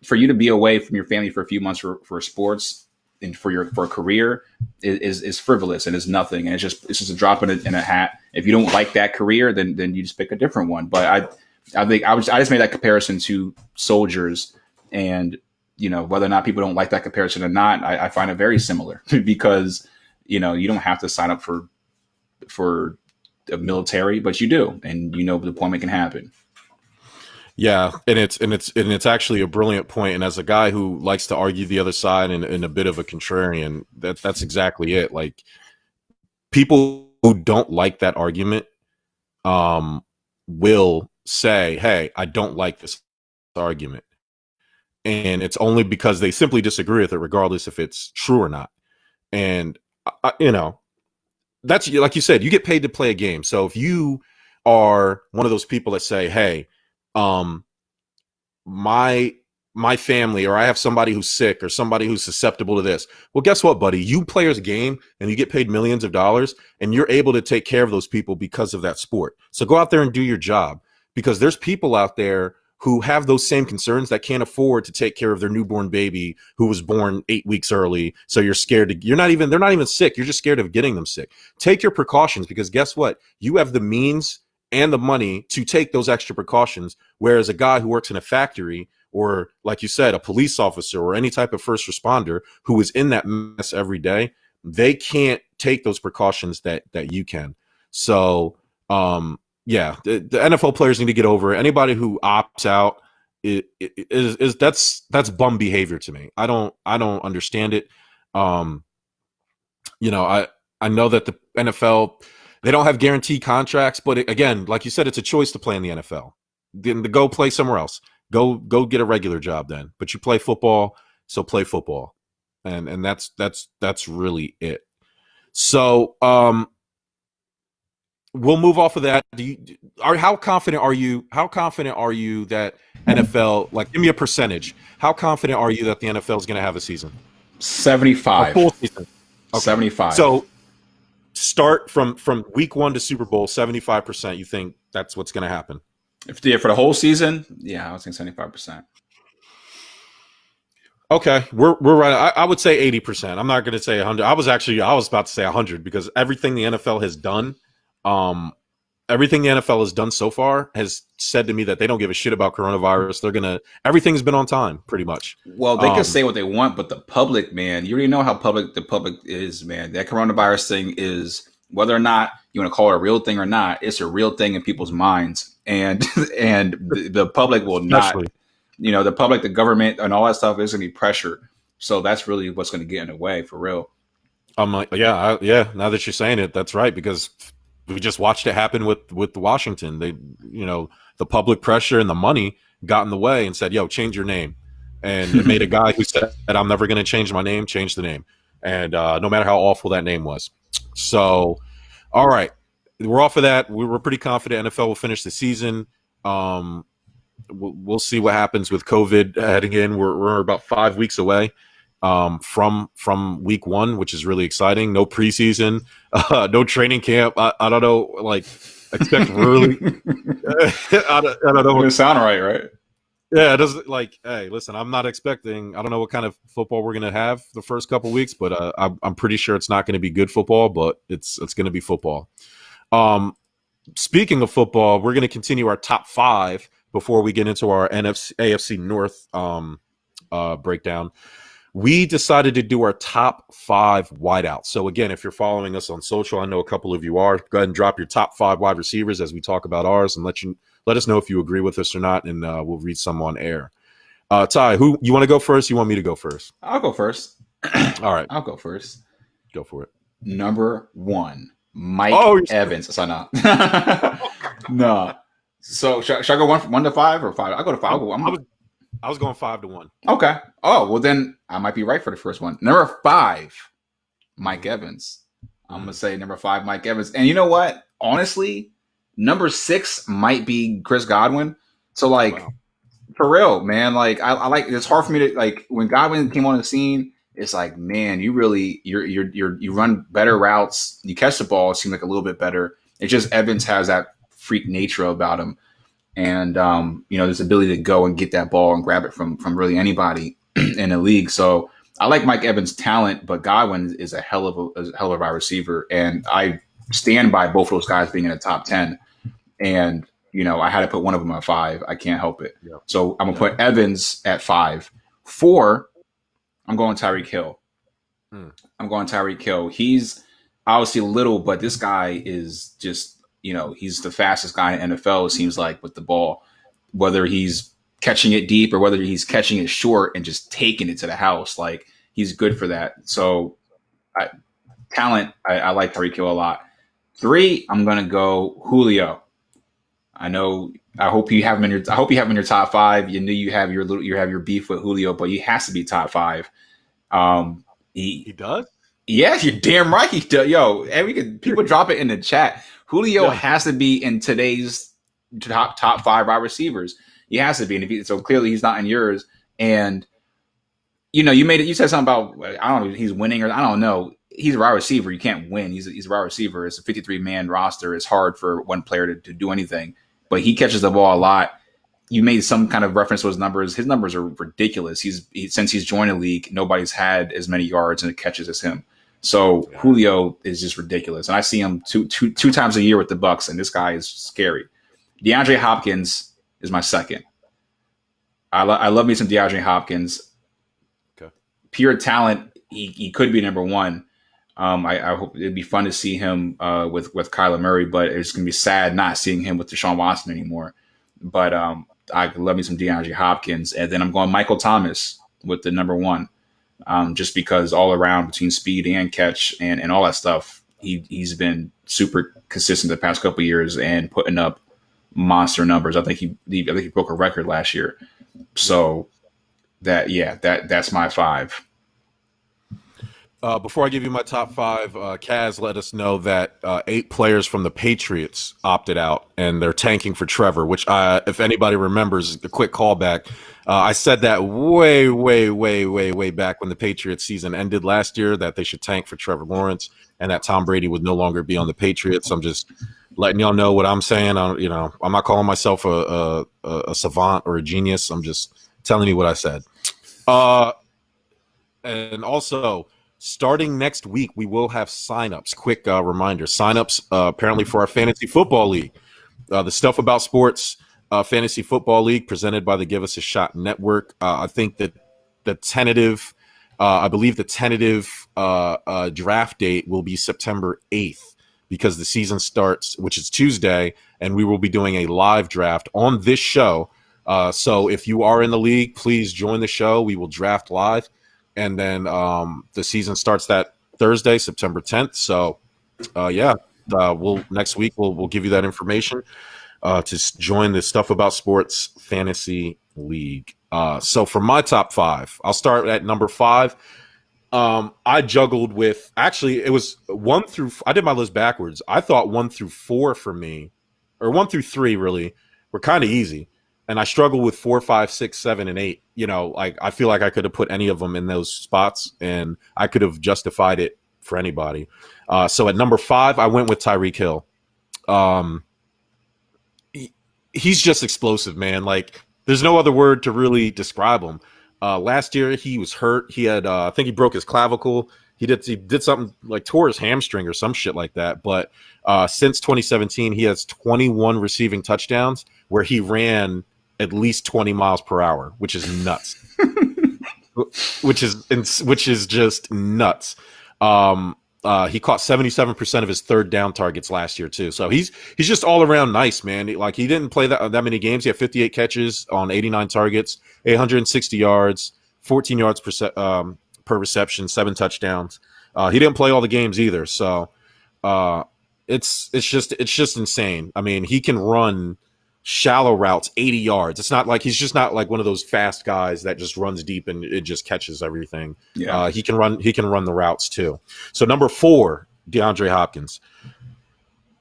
For you to be away from your family for a few months for sports and for a career is frivolous and is nothing. And it's just a drop in a hat. If you don't like that career, then you just pick a different one. But I think I just made that comparison to soldiers, and whether or not people don't like that comparison or not, I find it very similar because you don't have to sign up for the military, but you do, and the deployment can happen. Yeah, and it's actually a brilliant point. And as a guy who likes to argue the other side and a bit of a contrarian, that's exactly it. Like, people who don't like that argument will say, "Hey, I don't like this argument," and it's only because they simply disagree with it, regardless if it's true or not. And that's, like you said, you get paid to play a game. So if you are one of those people that say, "Hey, my family, or I have somebody who's sick or somebody who's susceptible to this," well, guess what, buddy? You play a game and you get paid millions of dollars, and you're able to take care of those people because of that sport. So go out there and do your job, because there's people out there who have those same concerns that can't afford to take care of their newborn baby who was born 8 weeks early. So you're scared they're not even sick. You're just scared of getting them sick. Take your precautions, because guess what? You have the means and the money to take those extra precautions. Whereas a guy who works in a factory, or like you said, a police officer or any type of first responder who is in that mess every day, they can't take those precautions that you can. So, the NFL players need to get over it. Anybody who opts out that's bum behavior to me. I don't understand it. I know that the NFL, they don't have guaranteed contracts, but again, like you said, it's a choice to play in the NFL. Then to go play somewhere else. Go get a regular job then. But you play football, so play football. And that's really it. So, we'll move off of that. How confident are you that NFL, like, give me a percentage. How confident are you that the NFL is going to have a season? 75. A full season. Okay. 75. So start from week 1 to Super Bowl, 75%. You think that's what's going to happen? For the whole season, I was saying 75%. Okay, we're right. I would say 80%. I'm not going to say 100. I was about to say 100, because everything the NFL has done, so far has said to me that they don't give a shit about coronavirus. Everything's been on time, pretty much. Well, they can say what they want, but the public, man, you already know how the public is, man. That coronavirus thing is, whether or not you want to call it a real thing or not, it's a real thing in people's minds, and the public will not. The public, the government, and all that stuff is going to be pressure. So that's really what's going to get in the way, for real. I'm like, now that you're saying it, that's right, because we just watched it happen with Washington. They, the public pressure and the money got in the way and said, "Yo, change your name." And it made a guy who said, "I'm never going to change my name," change the name. And no matter how awful that name was. So, all right, we're off of that. We're pretty confident NFL will finish the season. We'll see what happens with COVID heading in. We're about 5 weeks away. from week one, which is really exciting. No preseason, no training camp. I don't know, like expect really. I don't know. Doesn't sound right? Yeah, it doesn't like. Hey, listen, I'm not expecting. I don't know what kind of football we're gonna have the first couple weeks, but I'm pretty sure it's not going to be good football, but it's going to be football. Speaking of football, we're going to continue our top 5 before we get into our AFC North breakdown. We decided to do our top 5 wideouts. So again, if you're following us on social, I know a couple of you are. Go ahead and drop your top 5 wide receivers as we talk about ours, and let us know if you agree with us or not, and we'll read some on air. Ty, who you want to go first? You want me to go first? I'll go first. All right, I'll go first. go for it. Number 1, Mike Evans. So no, no. So should I go one to 5 or 5? I'll go to 5. I was going 5 to 1. Okay. Oh well, then I might be right for the first one. Number 5, Mike Evans. I'm gonna say number 5, Mike Evans. And you know what? Honestly, number 6 might be Chris Godwin. So like, for real, man. Like I like. It's hard for me to like when Godwin came on the scene. It's like, man, you really you run better routes. You catch the ball. It seems like a little bit better. It's just Evans has that freak nature about him, and this ability to go and get that ball and grab it from really anybody in the league. So I like Mike Evans' talent, but Godwin is a hell of a wide receiver, and I stand by both of those guys being in the top 10. And I had to put one of them at 5. I can't help it. Yep. So I'm gonna put Evans at 5. 4. I'm going Tyreek Hill. I'm going Tyreek Hill. He's obviously little, but this guy is just, he's the fastest guy in the NFL, it seems like, with the ball. Whether he's catching it deep or whether he's catching it short and just taking it to the house, like, he's good for that. So, talent, I like Tyreek Hill a lot. 3, I'm going to go Julio. I hope you have him in your top 5. You knew you have your beef with Julio, but he has to be top 5. He does? Yes, you're damn right he does. Yo, people drop it in the chat. Julio has to be in today's top 5 wide receivers. He has to be, so clearly he's not in yours. And you said something about, I don't know, he's winning, or I don't know. He's a wide receiver. You can't win. He's a wide receiver. It's a 53-man roster. It's hard for one player to do anything. But he catches the ball a lot. You made some kind of reference to his numbers. His numbers are ridiculous. Since he's joined the league, nobody's had as many yards and catches as him. So Julio is just ridiculous. And I see him two times a year with the Bucs, and this guy is scary. DeAndre Hopkins is my 2nd. I love me some DeAndre Hopkins. Okay. Pure talent, he could be number 1. I hope it'd be fun to see him with Kyler Murray, but it's going to be sad not seeing him with Deshaun Watson anymore. But I love me some DeAndre Hopkins. And then I'm going Michael Thomas with the number 1, just because all around between speed and catch and all that stuff, he's been super consistent the past couple of years and putting up monster numbers. I think he broke a record last year. So that's my 5. Before I give you my top 5, Kaz let us know that 8 players from the Patriots opted out, and they're tanking for Trevor, which, if anybody remembers, a quick callback. I said that way, way, way, way, way back when the Patriots season ended last year, that they should tank for Trevor Lawrence and that Tom Brady would no longer be on the Patriots. I'm just letting y'all know what I'm saying. I'm not calling myself a savant or a genius. I'm just telling you what I said. And also, starting next week, we will have signups. Quick reminder: signups apparently for our fantasy football league, the Stuff About Sports fantasy football league presented by the Give Us a Shot Network. I think that I believe the tentative draft date will be September 8th because the season starts, which is Tuesday, and we will be doing a live draft on this show. So if you are in the league, please join the show. We will draft live. And then the season starts that Thursday, September 10th. So, next week we'll give you that information to join the Stuff About Sports Fantasy League. So for my top 5, I'll start at number 5. I juggled with, actually, it was 1 through. I did my list backwards. I thought 1 through 4 for me, or 1 through 3 really, were kind of easy. and I struggle with 4, 5, 6, 7, and 8. Like I feel like I could have put any of them in those spots, and I could have justified it for anybody. So at number 5, I went with Tyreek Hill. He's just explosive, man. Like there's no other word to really describe him. Last year he was hurt. He had I think he broke his clavicle. He did something like tore his hamstring or some shit like that. But since 2017, he has 21 receiving touchdowns where he ran at least 20 miles per hour, which is nuts. which is just nuts. He caught 77% of his third down targets last year too. So he's just all around nice, man. Like he didn't play that many games. He had 58 catches on 89 targets, 860 yards, 14 yards per reception, 7 touchdowns. He didn't play all the games either. So it's just insane. I mean, he can run shallow routes 80 yards. It's not like he's just not like one of those fast guys that just runs deep and it just catches everything. Yeah. He can run the routes too. So number 4, DeAndre Hopkins.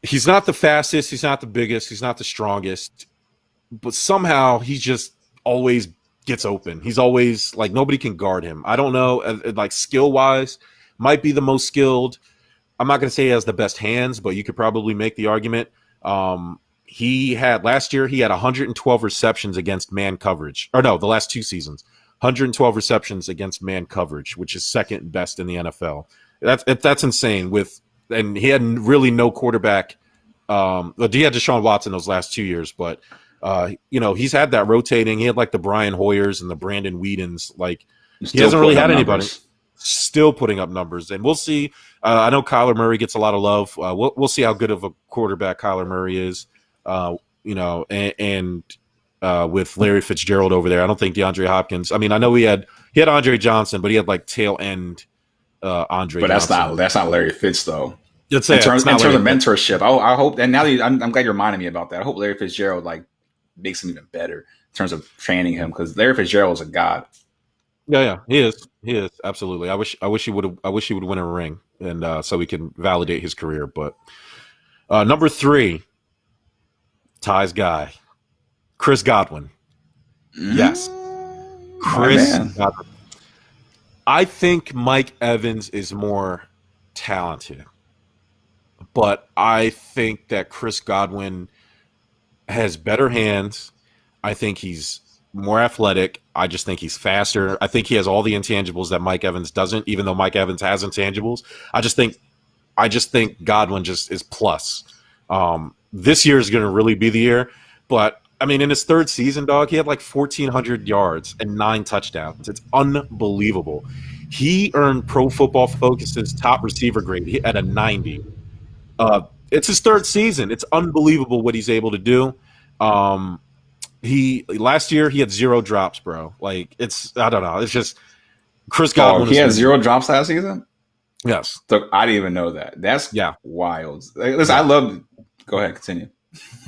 He's not the fastest, he's not the biggest, he's not the strongest, but somehow he just always gets open. He's always like nobody can guard him. I don't know, like skill wise, might be the most skilled. I'm not going to say he has the best hands, but you could probably make the argument. Last year he had 112 receptions against man coverage. Or no, the last 2 seasons. 112 receptions against man coverage, which is second best in the NFL. That's insane. And he had really no quarterback. He had Deshaun Watson those last 2 years, but he's had that rotating. He had like the Brian Hoyers and the Brandon Whedons. Like he hasn't really had anybody. Still putting up numbers, and we'll see. I know Kyler Murray gets a lot of love. We'll see how good of a quarterback Kyler Murray is. With Larry Fitzgerald over there, I don't think DeAndre Hopkins. I mean, I know he had Andre Johnson, but he had like tail end Andre. But that's not Larry Fitz though. In terms of mentorship, I hope. And now that I'm glad you're reminding me about that. I hope Larry Fitzgerald like makes him even better in terms of training him, because Larry Fitzgerald is a god. Yeah, he is absolutely. I wish he would win a ring, and so we can validate his career. But number 3, Ty's guy, Chris Godwin. Yes, Chris Godwin. I think Mike Evans is more talented, but I think that Chris Godwin has better hands. I think he's more athletic. I just think he's faster. I think he has all the intangibles that Mike Evans doesn't, even though Mike Evans has intangibles. I just think Godwin just is plus. This year is going to really be the year. But, I mean, in his 3rd season, dog, he had like 1,400 yards and 9 touchdowns. It's unbelievable. He earned Pro Football Focus's top receiver grade at a 90. It's his 3rd season. It's unbelievable what he's able to do. Last year he had 0 drops, bro. Like I don't know. It's just Chris Godwin. He had 0 drops last season? Yes. So I didn't even know that. That's wild. Listen, I love. Go ahead, continue.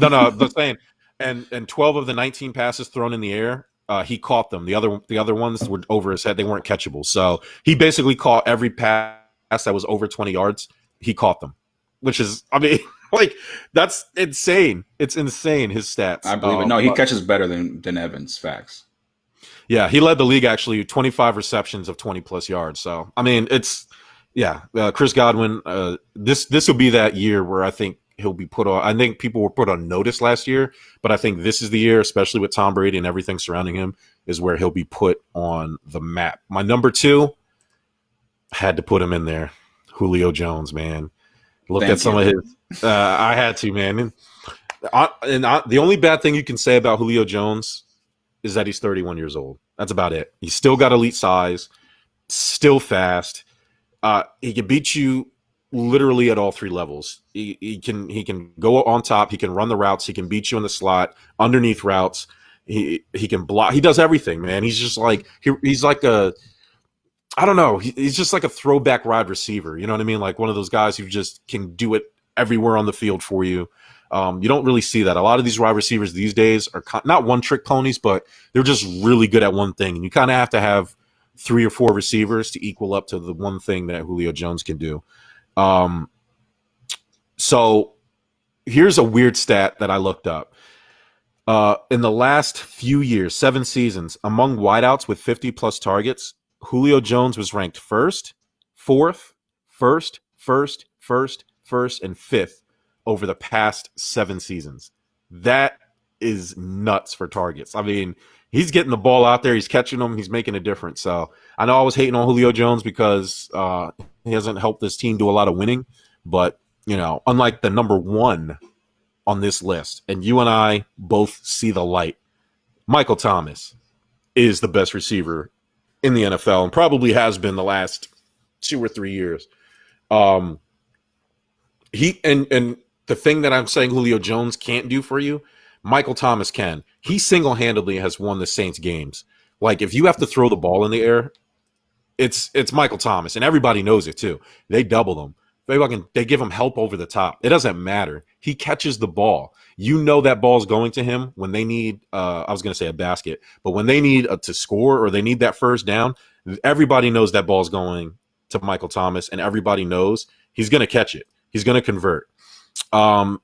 No, the same. And 12 of the 19 passes thrown in the air, he caught them. The other ones were over his head. They weren't catchable. So he basically caught every pass that was over 20 yards. He caught them, which is, I mean, like that's insane. It's insane, his stats. I believe it. No, he catches better than Evans. Facts. Yeah, he led the league actually 25 receptions of 20 plus yards. So I mean, Chris Godwin. This will be that year where I think he'll be put on. I think people were put on notice last year, but I think this is the year, especially with Tom Brady and everything surrounding him, is where he'll be put on the map. My number 2, had to put him in there. Julio Jones, man. Looked at some of his. I had to, man. The only bad thing you can say about Julio Jones is that he's 31 years old. That's about it. He's still got elite size, still fast. He can beat you literally at all 3 levels. He can go on top. He can run the routes. He can beat you in the slot, underneath routes. He can block. He does everything, man. He's just like he's like a. I don't know. He's just like a throwback wide receiver. You know what I mean? Like one of those guys who just can do it everywhere on the field for you. You don't really see that. A lot of these wide receivers these days are not one-trick ponies, but they're just really good at one thing. And you kind of have to have 3 or 4 receivers to equal up to the one thing that Julio Jones can do. So here's a weird stat that I looked up. In the last few years, 7 seasons, among wideouts with 50-plus targets, Julio Jones was ranked first, fourth, first, and fifth over the past 7 seasons. That is nuts for targets. I mean, he's getting the ball out there. He's catching them. He's making a difference. So I know I was hating on Julio Jones because he hasn't helped this team do a lot of winning. But, unlike the number one on this list, and you and I both see the light, Michael Thomas is the best receiver in the NFL and probably has been the last 2 or 3 years. He and the thing that I'm saying Julio Jones can't do for you, Michael Thomas can. He single-handedly has won the Saints games. Like, if you have to throw the ball in the air, it's Michael Thomas, and everybody knows it too. They double him. They give him help over the top. It doesn't matter. He catches the ball. You know that ball's going to him when they need, I was going to say a basket, but when they need to score or they need that first down, everybody knows that ball's going to Michael Thomas, and everybody knows he's going to catch it. He's going to convert. And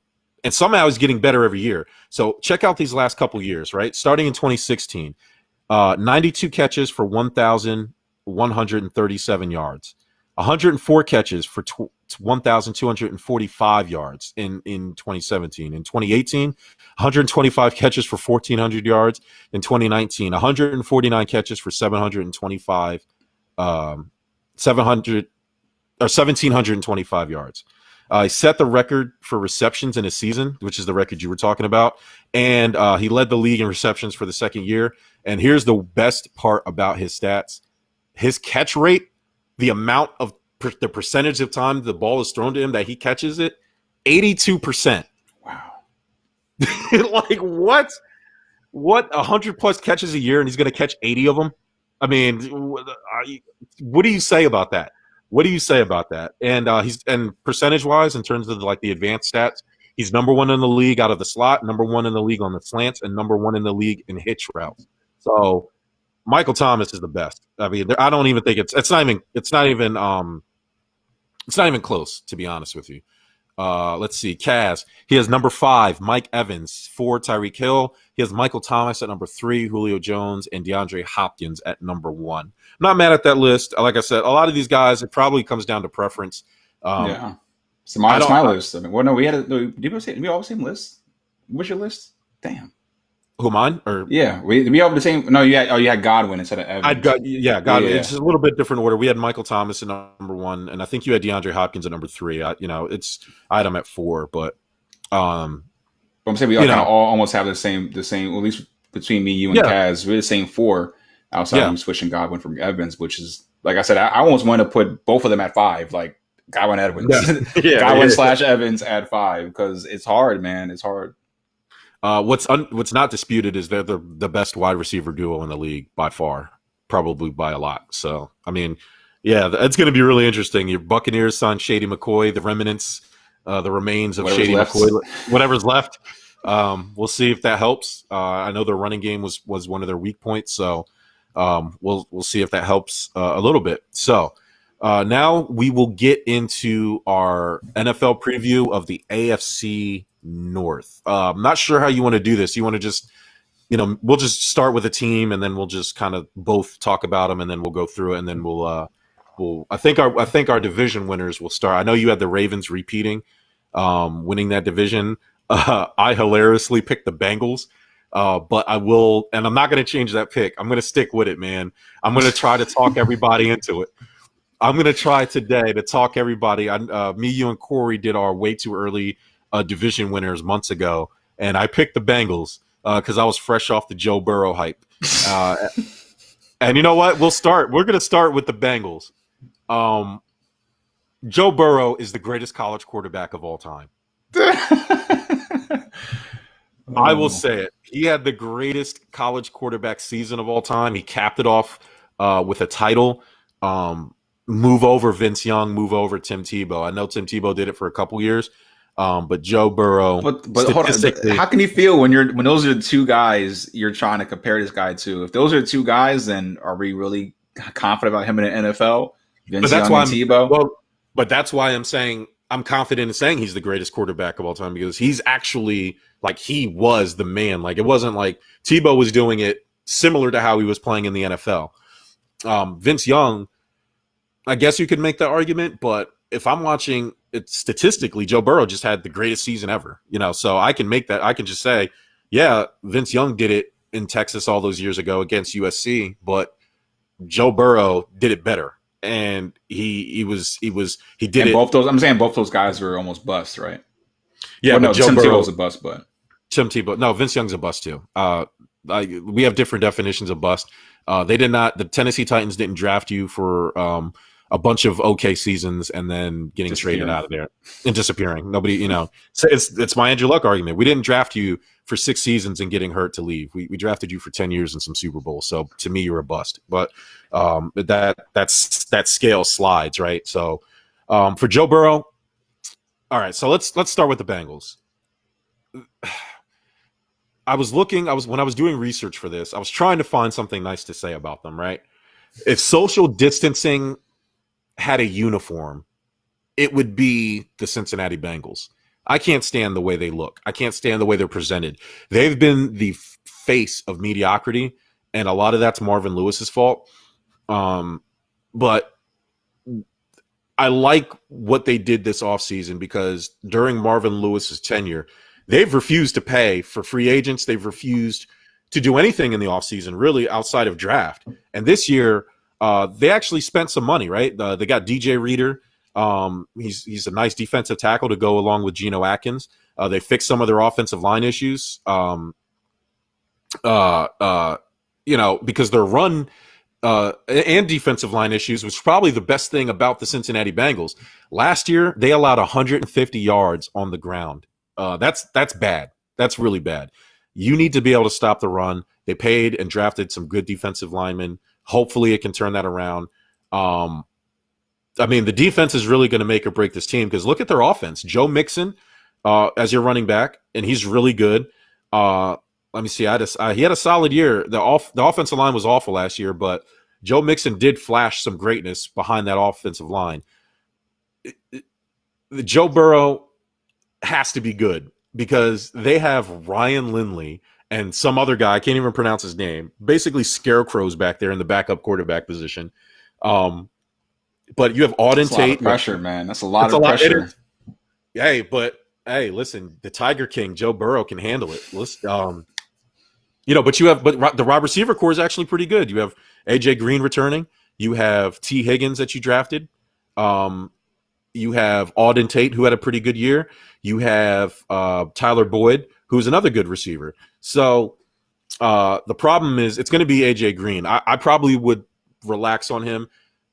somehow he's getting better every year. So check out these last couple years, right? Starting in 2016, 92 catches for 1,137 yards, 104 catches for 1,245 yards in 2017. In 2018, 125 catches for 1,400 yards. In 2019, 149 catches for 1,725 yards. He set the record for receptions in a season, which is the record you were talking about. And he led the league in receptions for the second year. And here's the best part about his stats. His catch rate, the amount of the percentage of time the ball is thrown to him that he catches it, 82%. Wow. Like, what? 100 plus catches a year and he's going to catch 80 of them? I mean, what do you say about that? And percentage wise, in terms of like the advanced stats, he's number one in the league out of the slot, number one in the league on the slants, and number one in the league in hitch routes. So Michael Thomas is the best. I mean, I don't even think it's not even close, to be honest with you. Let's see. Kaz, he has number 5, Mike Evans, 4, Tyreek Hill. He has Michael Thomas at number 3, Julio Jones, and DeAndre Hopkins at number 1. I'm not mad at that list. Like I said, a lot of these guys, it probably comes down to preference. Yeah. So my list. I mean, well, no, did we all have the same list? What's your list? Damn. Who, mine? Or yeah, we all have the same. No, you had Godwin instead of Evans. Godwin. Yeah. It's just a little bit different order. We had Michael Thomas at number 1, and I think you had DeAndre Hopkins at number 3. I had him at 4, but I'm saying we all kind of all almost have the same. At least between me, you, and Kaz, we're the same 4. Outside of switching Godwin from Evans, which is, like I said, I almost want to put both of them at 5, like Godwin Edwards, Godwin / Evans at 5, because it's hard, man. It's hard. What's not disputed is they're the best wide receiver duo in the league by far, probably by a lot. So, I mean, yeah, it's going to be really interesting. Your Buccaneers signed Shady McCoy, the remains of Shady McCoy, whatever's left. We'll see if that helps. I know their running game was one of their weak points, so we'll see if that helps a little bit. So now we will get into our NFL preview of the AFC North. I'm not sure how you want to do this. You want to just, we'll just start with a team and then we'll just kind of both talk about them and then we'll go through it and then I think our division winners will start. I know you had the Ravens repeating, winning that division. I hilariously picked the Bengals. But I will, and I'm not going to change that pick. I'm going to stick with it, man. I'm going to try to talk everybody into it. I'm going to try today to talk everybody. Me, you, and Corey did our way too early division winners months ago, and I picked the Bengals because I was fresh off the Joe Burrow hype. And you know what? We're going to start with the Bengals. Joe Burrow is the greatest college quarterback of all time. I will say it. He had the greatest college quarterback season of all time. He capped it off with a title. Move over Vince Young, move over Tim Tebow. I know Tim Tebow did it for a couple years, but Joe Burrow. But hold on. How can you feel when those are the two guys you're trying to compare this guy to? If those are the two guys, then are we really confident about him in the NFL? Vince Young and Tebow. Well, but that's why I'm saying I'm confident in saying he's the greatest quarterback of all time because he's actually like he was the man. Like it wasn't like Tebow was doing it similar to how he was playing in the NFL. Vince Young, I guess you could make that argument, but if I'm watching it statistically, Joe Burrow just had the greatest season ever, so I can make that. I can just say, yeah, Vince Young did it in Texas all those years ago against USC, but Joe Burrow did it better. And he did and it. Both those, I'm saying both those guys were almost bust, right? Yeah, well, no, Joe Tim Burrow Tebow's a bust, but Tim Tebow. No, Vince Young's a bust too. We have different definitions of bust. They did not. The Tennessee Titans didn't draft you for a bunch of okay seasons and then getting traded out of there and disappearing. Nobody, So it's my Andrew Luck argument. We didn't draft you for 6 seasons and getting hurt to leave. We drafted you for 10 years and some Super Bowls. So to me, you're a bust. But that scale slides, right? So for Joe Burrow, all right. So let's start with the Bengals. When I was doing research for this, I was trying to find something nice to say about them, right? If social distancing had a uniform, it would be the Cincinnati Bengals. I can't stand the way they look. I can't stand the way they're presented. They've been the face of mediocrity, and a lot of that's Marvin Lewis's fault. But I like what they did this offseason because during Marvin Lewis's tenure, they've refused to pay for free agents. They've refused to do anything in the offseason, really, outside of draft. And this year, they actually spent some money, right? They got DJ Reader. He's a nice defensive tackle to go along with Geno Atkins. They fixed some of their offensive line issues, because their run and defensive line issues was probably the best thing about the Cincinnati Bengals. Last year, they allowed 150 yards on the ground. That's bad. That's really bad. You need to be able to stop the run. They paid and drafted some good defensive linemen. Hopefully it can turn that around. The defense is really going to make or break this team because look at their offense. Joe Mixon as your running back, and he's really good. Let me see. He had a solid year. The offensive line was awful last year, but Joe Mixon did flash some greatness behind that offensive line. Joe Burrow has to be good because they have Ryan Lindley and some other guy, I can't even pronounce his name, basically scarecrows back there in the backup quarterback position. But you have Auden Tate. A lot of pressure, man. That's a lot of pressure. Hey, listen, the Tiger King, Joe Burrow, can handle it. Listen, but the wide receiver core is actually pretty good. You have AJ Green returning. You have T. Higgins that you drafted. You have Auden Tate, who had a pretty good year. You have Tyler Boyd, who's another good receiver. So the problem is it's going to be AJ Green. I probably would relax on him.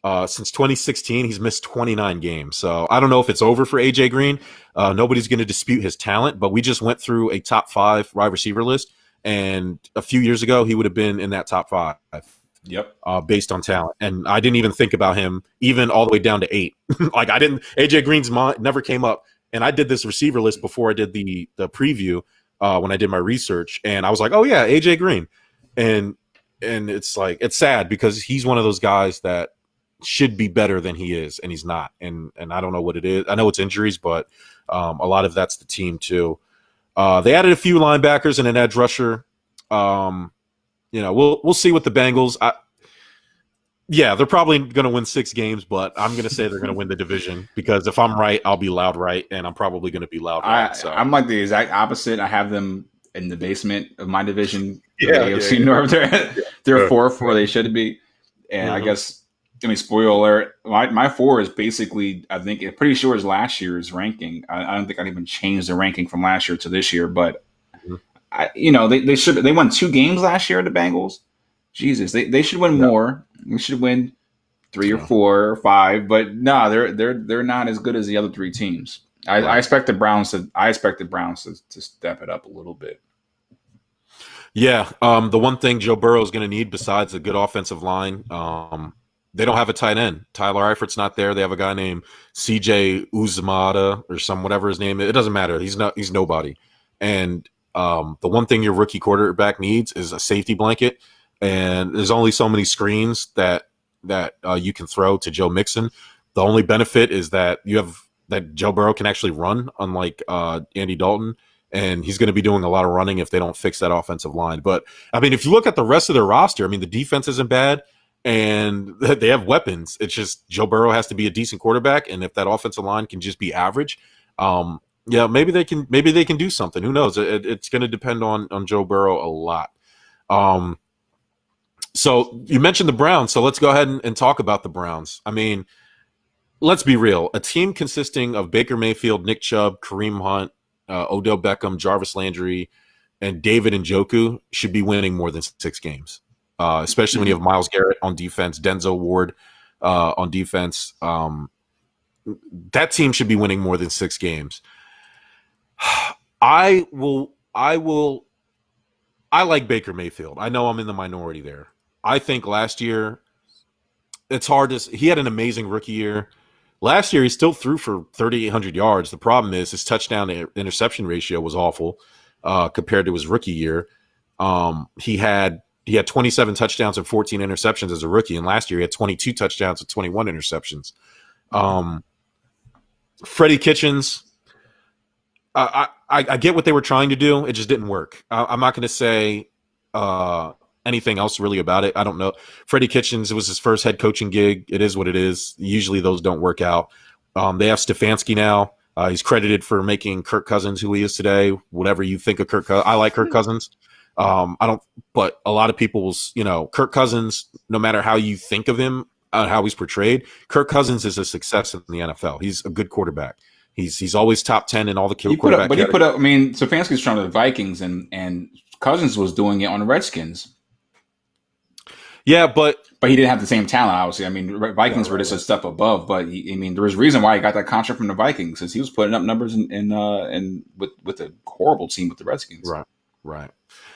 Since 2016, he's missed 29 games. So I don't know if it's over for AJ Green. Nobody's going to dispute his talent, but we just went through a top 5 wide receiver list. And a few years ago, he would have been in that top 5. Yep. Based on talent. And I didn't even think about him even all the way down to 8. AJ Green's mind never came up. And I did this receiver list before I did the preview when I did my research. And I was like, oh yeah, AJ Green. And it's like, it's sad because he's one of those guys that should be better than he is. And he's not. And I don't know what it is. I know it's injuries, but a lot of that's the team too. They added a few linebackers and an edge rusher. We'll see with the Bengals. They're probably going to win 6 games, but I'm going to say they're going to win the division because if I'm right, I'll be loud right, and I'm probably going to be loud right. I'm like the exact opposite. I have them in the basement of my division. AFC North. They're 4th where they should be, and I guess. Spoiler alert. My 4 is basically, I think, pretty sure is last year's ranking. I don't think I'd even change the ranking from last year to this year, but they should. They won 2 games last year. The Bengals, Jesus, they should win more. They should win 3 or 4 or 5, but no, they're not as good as the other 3 teams. I expect the Browns to step it up a little bit. Yeah, the one thing Joe Burrow is going to need besides a good offensive line. They don't have a tight end. Tyler Eifert's not there. They have a guy named CJ Uzumata or whatever his name is. It doesn't matter. He's nobody. And the one thing your rookie quarterback needs is a safety blanket. And there's only so many screens that you can throw to Joe Mixon. The only benefit is that Joe Burrow can actually run, unlike Andy Dalton. and he's going to be doing a lot of running if they don't fix that offensive line. But I mean, if you look at the rest of their roster, I mean, the defense isn't bad, and they have weapons. It's just Joe Burrow has to be a decent quarterback, and if that offensive line can just be average, yeah, maybe they can do something. Who knows? It's going to depend on Joe Burrow a lot. So you mentioned the Browns, so let's go ahead and talk about the Browns. I mean, let's be real. A team consisting of Baker Mayfield, Nick Chubb, Kareem Hunt, Odell Beckham, Jarvis Landry, and David Njoku should be winning more than 6 games, especially when you have Myles Garrett on defense, Denzel Ward on defense. That team should be winning more than 6 games. I like Baker Mayfield. I know I'm in the minority there. I think last year, it's hard to. He had an amazing rookie year. Last year, he still threw for 3,800 yards. The problem is his touchdown to interception ratio was awful compared to his rookie year. He had 27 touchdowns and 14 interceptions as a rookie, and last year he had 22 touchdowns and 21 interceptions. Freddie Kitchens, I get what they were trying to do. It just didn't work. I'm not going to say anything else really about it. I don't know. Freddie Kitchens, it was his first head coaching gig. It is what it is. Usually those don't work out. They have Stefanski now. He's credited for making Kirk Cousins who he is today. Whatever you think of Kirk Cousins. I like Kirk Cousins. But a lot of people will, Kirk Cousins, no matter how you think of him, how he's portrayed, Kirk Cousins is a success in the NFL. He's a good quarterback. He's always top 10 in all the quarterback. But he put up. I mean, Stefanski's from the Vikings, and Cousins was doing it on the Redskins. Yeah, but he didn't have the same talent. Obviously, I mean, Vikings were just a step above. But there was a reason why he got that contract from the Vikings, because he was putting up numbers in with a horrible team with the Redskins. Right.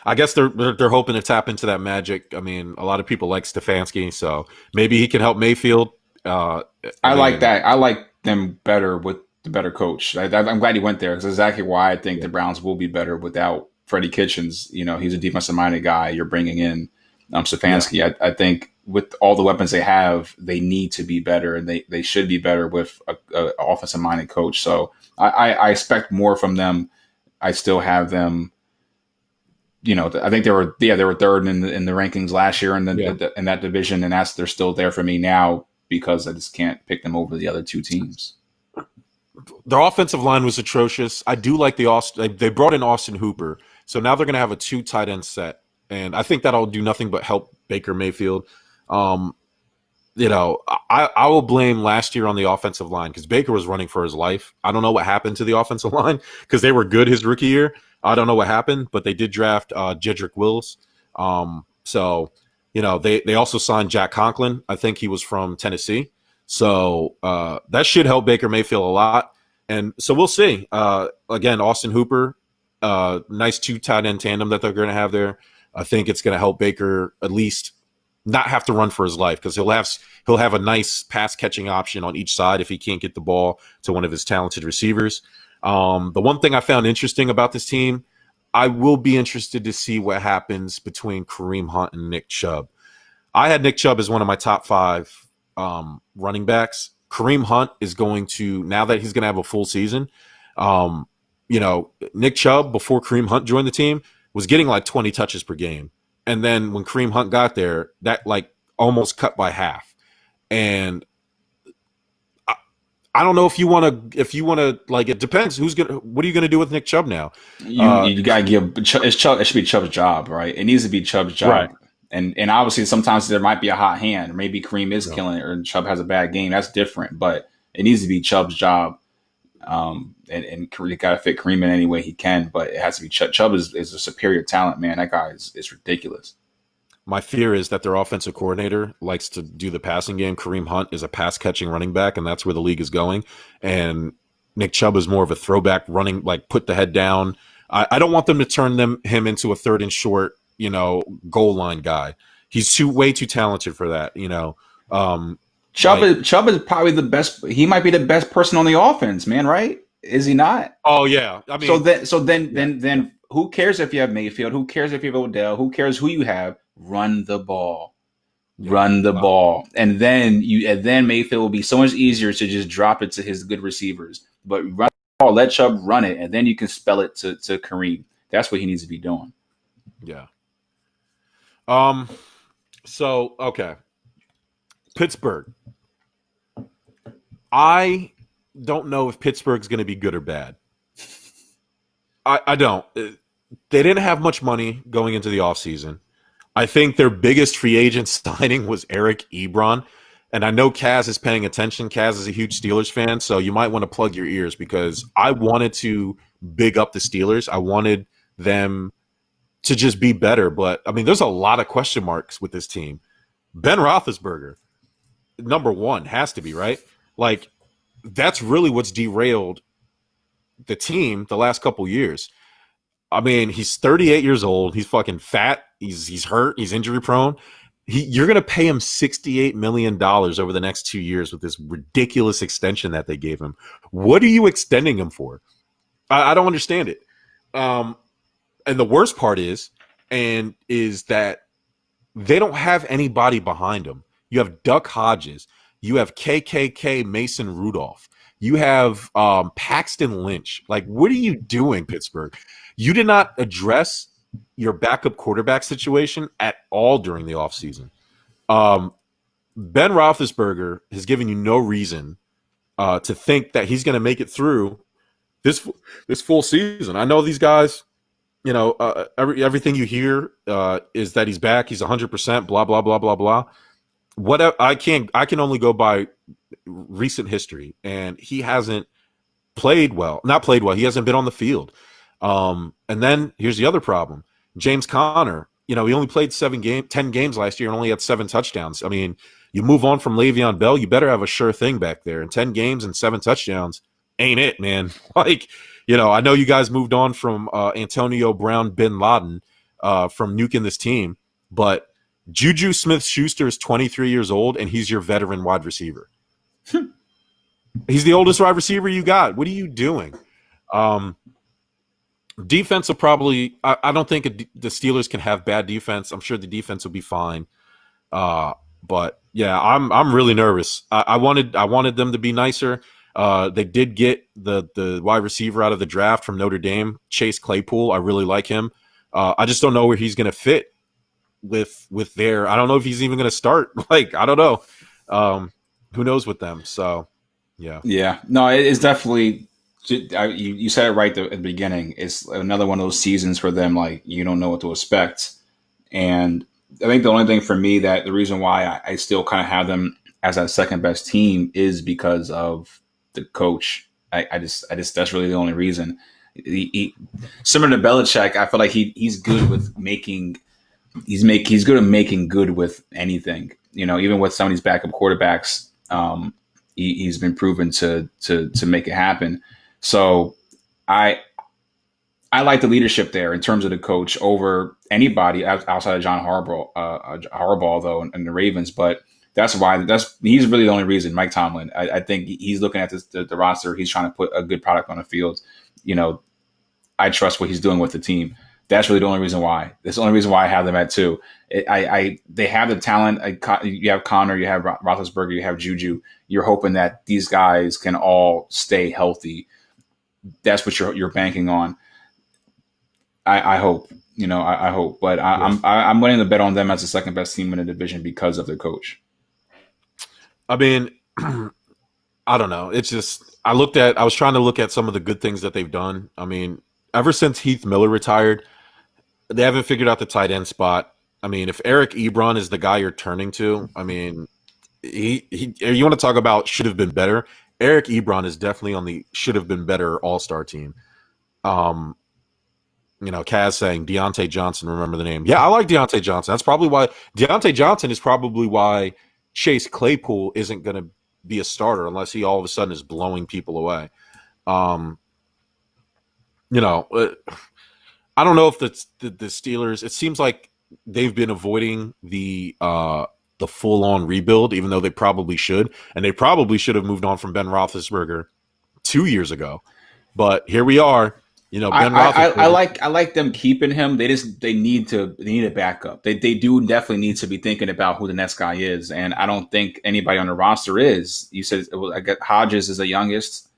I guess they're hoping to tap into that magic. I mean, a lot of people like Stefanski, so maybe he can help Mayfield. I like that. I like them better with the better coach. I'm glad he went there. That's exactly why I think the Browns will be better without Freddie Kitchens. He's a defensive-minded guy. You're bringing in Stefanski. Yeah. I think with all the weapons they have, they need to be better, and they should be better with a offensive-minded coach. So I expect more from them. I still have them. I think they were third in the rankings last year in that division, and they're still there for me now because I just can't pick them over the other 2 teams. Their offensive line was atrocious. I do like they brought in Austin Hooper, so now they're going to have a 2 tight end set, and I think that'll do nothing but help Baker Mayfield. I will blame last year on the offensive line because Baker was running for his life. I don't know what happened to the offensive line because they were good his rookie year. I don't know what happened, but they did draft Jedrick Wills. They also signed Jack Conklin. I think he was from Tennessee. So that should help Baker Mayfield a lot. And so we'll see. Again, Austin Hooper, nice 2 tight end tandem that they're going to have there. I think it's going to help Baker at least not have to run for his life because he'll have a nice pass catching option on each side if he can't get the ball to one of his talented receivers. The one thing I found interesting about this team, I will be interested to see what happens between Kareem Hunt and Nick Chubb. I had Nick Chubb as one of my top 5 running backs. Kareem Hunt is going to, now that he's going to have a full season, Nick Chubb, before Kareem Hunt joined the team, was getting like 20 touches per game. And then when Kareem Hunt got there, that like almost cut by half. And I don't know if you want to like, it depends what are you going to do with Nick Chubb now? You got to give it should be Chubb's job, right? It needs to be Chubb's job. Right. And obviously sometimes there might be a hot hand, or maybe Kareem is killing it, or Chubb has a bad game. That's different, but it needs to be Chubb's job. And you got to fit Kareem in any way he can, but it has to be Chubb. Chubb is a superior talent, man. That guy is ridiculous. My fear is that their offensive coordinator likes to do the passing game. Kareem Hunt is a pass-catching running back, and that's where the league is going. And Nick Chubb is more of a throwback running, like put the head down. I don't want them to turn him into a 3rd and short, goal line guy. He's way too talented for that, Chubb is probably the best. He might be the best person on the offense, man. Right? Is he not? Oh yeah. I mean, then who cares if you have Mayfield? Who cares if you have Odell? Who cares who you have? Run the ball. Run the ball. And then Mayfield will be so much easier to just drop it to his good receivers. But run the oh, let Chubb run it, and then you can spell it to Kareem. That's what he needs to be doing. Yeah. So, okay. Pittsburgh. I don't know if Pittsburgh's going to be good or bad. I don't. They didn't have much money going into the offseason. I think their biggest free agent signing was Eric Ebron. And I know Kaz is paying attention. Kaz is a huge Steelers fan, so you might want to plug your ears because I wanted to big up the Steelers. I wanted them to just be better. But, I mean, there's a lot of question marks with this team. Ben Roethlisberger, number one, has to be, right? Like, that's really what's derailed the team the last couple years. I mean, he's 38 years old. He's fucking fat. He's hurt. He's injury prone. You're going to pay him $68 million over the next 2 years with this ridiculous extension that they gave him. What are you extending him for? I don't understand it. And the worst part is that they don't have anybody behind him. You have Duck Hodges. You have KKK Mason Rudolph. You have Paxton Lynch. Like, what are you doing, Pittsburgh? You did not address your backup quarterback situation at all during the offseason. Ben Roethlisberger has given you no reason to think that he's going to make it through this full season. I know these guys, you know, everything you hear is that he's back. He's 100%, blah, blah, blah, blah, blah. What I can only go by recent history, and he hasn't played well. Not played well. He hasn't been on the field. And then here's the other problem. James Conner, you know, he only played 10 games last year and only had 7 touchdowns. I mean, you move on from Le'Veon Bell, you better have a sure thing back there. And 10 games and 7 touchdowns ain't it, man. Like, you know, I know you guys moved on from Antonio Brown bin Laden from nuking this team, but Juju Smith-Schuster is 23 years old, and he's your veteran wide receiver. He's the oldest wide receiver you got. What are you doing? Defense will probably – I don't think the Steelers can have bad defense. I'm sure the defense will be fine. But, yeah, I'm really nervous. I wanted them to be nicer. They did get the wide receiver out of the draft from Notre Dame, Chase Claypool. I really like him. I just don't know where he's going to fit with their – I don't know if he's even going to start. Like, I don't know. Who knows with them? So, yeah. Yeah. No, it's definitely – you said it right at the beginning. It's another one of those seasons for them, like, you don't know what to expect. And I think the only thing for me that the reason why I still kind of have them as that second best team is because of the coach. I just that's really the only reason. Similar to Belichick, I feel like he's good with making he's good at making good with anything. You know, even with some of these backup quarterbacks, he's been proven to make it happen. So I like the leadership there in terms of the coach over anybody outside of John Harbaugh though, and the Ravens. But he's really the only reason. Mike Tomlin, I think he's looking at the roster. He's trying to put a good product on the field. You know, I trust what he's doing with the team. That's really the only reason why. That's the only reason why I have them at 2. They have the talent. You have Connor, you have Roethlisberger, you have Juju. You're hoping that these guys can all stay healthy. That's what you're banking on. I hope, you know, I hope, but I'm willing to bet on them as the second best team in the division because of their coach. I mean, I don't know. It's just I was trying to look at some of the good things that they've done. I mean, ever since Heath Miller retired, they haven't figured out the tight end spot. I mean, if Eric Ebron is the guy you're turning to, I mean, you want to talk about should have been better. Eric Ebron is definitely on the should have been better all-star team. You know, Kaz saying Deontay Johnson, remember the name. Yeah, I like Deontay Johnson. That's probably why Deontay Johnson is probably why Chase Claypool isn't going to be a starter unless he all of a sudden is blowing people away. You know, I don't know if the Steelers, it seems like they've been avoiding the full-on rebuild, even though they probably should. And they probably should have moved on from Ben Roethlisberger 2 years ago. But here we are. You know, Ben Roethlisberger. I like them keeping him. They need a backup. They do definitely need to be thinking about who the next guy is. And I don't think anybody on the roster is. You said I guess Hodges is the youngest.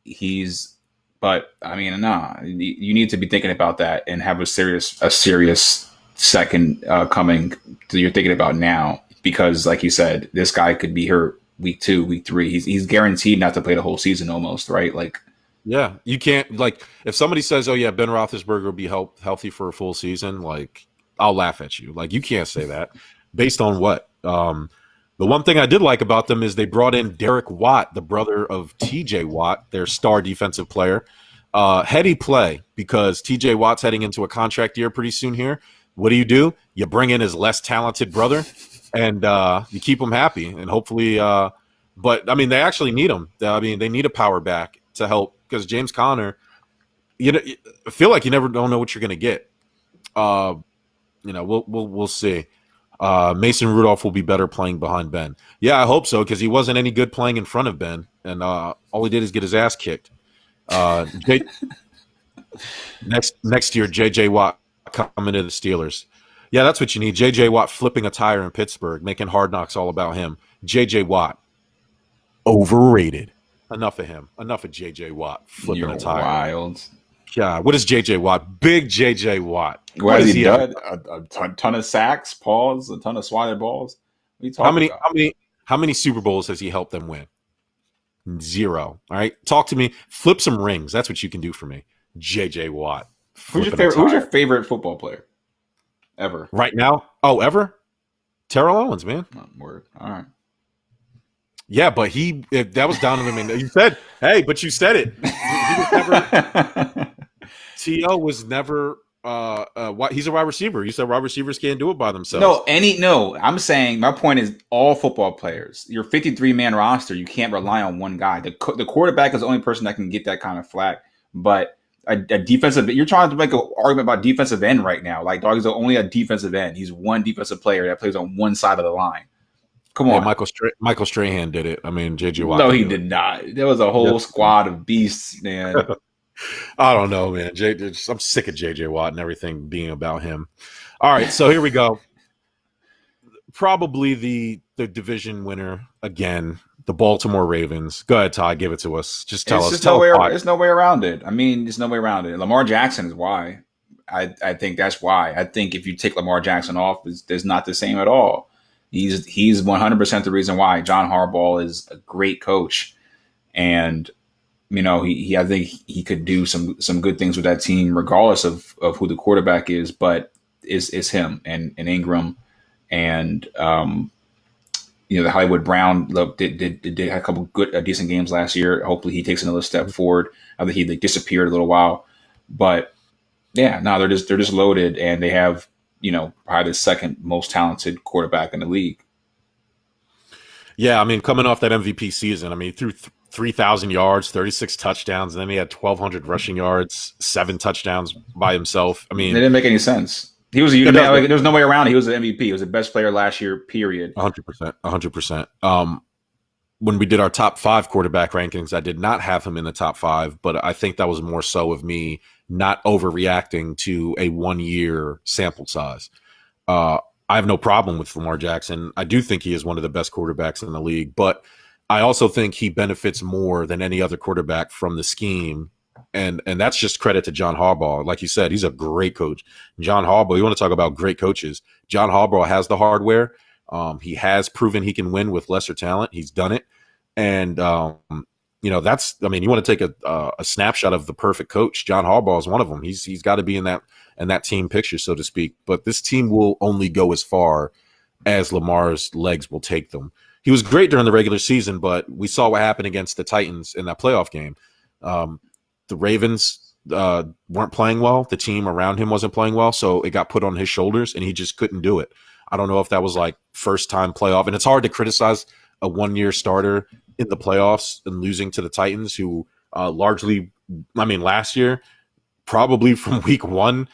He's But I mean, nah, you need to be thinking about that and have a serious second coming that you're thinking about now, because, like you said, this guy could be hurt week 2, week 3. He's guaranteed not to play the whole season almost, right? Like, Yeah, you can't like if somebody says, "Oh yeah, Ben Roethlisberger will be healthy for a full season," like I'll laugh at you. Like you can't say that based on what. The one thing I did like about them is they brought in Derek Watt, the brother of T.J. Watt, their star defensive player. Heady play because T.J. Watt's heading into a contract year pretty soon here. What do? You bring in his less talented brother, and you keep him happy, and hopefully. But I mean, they actually need him. I mean, they need a power back to help because James Conner. I feel like you never don't know what you're going to get. We'll see. Mason Rudolph will be better playing behind Ben. Yeah, I hope so because he wasn't any good playing in front of Ben, and all he did is get his ass kicked. Next year, J.J. Watt coming to the Steelers. Yeah, that's what you need. J.J. Watt flipping a tire in Pittsburgh, making Hard Knocks all about him. J.J. Watt, overrated. Enough of him. Enough of J.J. Watt flipping a tire. Wild. God, what is J.J. Watt? Big J.J. Watt. What has he done? A ton of sacks, pause, a ton of swatted balls. What are you talking about? How many Super Bowls has he helped them win? 0. All right, talk to me. Flip some rings. That's what you can do for me. J.J. Watt. Who's your favorite football player ever? Right now? Oh, ever? Terrell Owens, man. Oh, word. All right. Yeah, but that was Donovan McNabb. You said, hey, but you said it. T.O. was never he's a wide receiver. You said wide receivers can't do it by themselves. No, I'm saying my point is all football players. Your 53-man roster, you can't rely on one guy. The quarterback is the only person that can get that kind of flack. But a defensive, you're trying to make an argument about defensive end right now. Like, dog is only a defensive end. He's one defensive player that plays on one side of the line. Come on. Michael Strahan did it. I mean, J.J. Watt. No, he did not. There was a whole squad of beasts, man. I don't know, man. I'm sick of J.J. Watt and everything being about him. All right, so here we go. Probably the division winner again, the Baltimore Ravens. Go ahead, Todd. Give it to us. Just tell us. There's no way around it. I mean, there's no way around it. Lamar Jackson is why. I think that's why. I think if you take Lamar Jackson off, it's not the same at all. He's 100% the reason why. John Harbaugh is a great coach, and I think he could do some good things with that team, regardless of who the quarterback is. But it's him and Ingram, and the Hollywood Brown did a couple decent games last year. Hopefully, he takes another step forward. I think he disappeared a little while, but yeah, no, they're just loaded, and they have probably the second most talented quarterback in the league. Yeah, I mean, coming off that MVP season, I mean, through 3,000 yards, 36 touchdowns, and then he had 1,200 rushing yards, 7 touchdowns by himself. I mean, it didn't make any sense. He was there was no way around it. He was the MVP. He was the best player last year, period. 100%. When we did our top 5 quarterback rankings, I did not have him in the top 5, but I think that was more so of me not overreacting to a 1-year sample size. I have no problem with Lamar Jackson. I do think he is one of the best quarterbacks in the league, but I also think he benefits more than any other quarterback from the scheme. And that's just credit to John Harbaugh. Like you said, he's a great coach. John Harbaugh, you want to talk about great coaches. John Harbaugh has the hardware. He has proven he can win with lesser talent. He's done it. And, you want to take a snapshot of the perfect coach. John Harbaugh is one of them. He's got to be in that team picture, so to speak. But this team will only go as far as Lamar's legs will take them. He was great during the regular season, but we saw what happened against the Titans in that playoff game. The Ravens weren't playing well. The team around him wasn't playing well, so it got put on his shoulders, and he just couldn't do it. I don't know if that was like first-time playoff, and it's hard to criticize a 1-year starter in the playoffs and losing to the Titans, who largely, last year, probably from week 1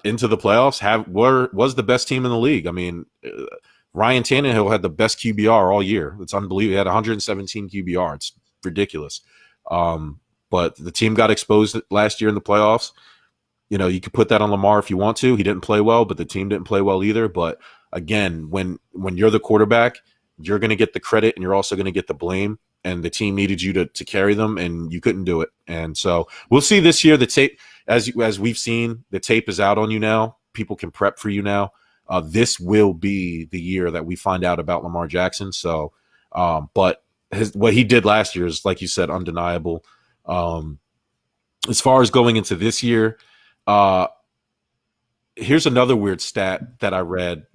into the playoffs, was the best team in the league. I mean, Ryan Tannehill had the best QBR all year. It's unbelievable. He had 117 QBR. It's ridiculous. But the team got exposed last year in the playoffs. You could put that on Lamar if you want to. He didn't play well, but the team didn't play well either. But again, when you're the quarterback, you're going to get the credit and you're also going to get the blame. and the team needed you to carry them, and you couldn't do it. And so we'll see this year. The tape, as we've seen, the tape is out on you now. People can prep for you now. This will be the year that we find out about Lamar Jackson. So, but what he did last year is, like you said, undeniable. As far as going into this year, here's another weird stat that I read.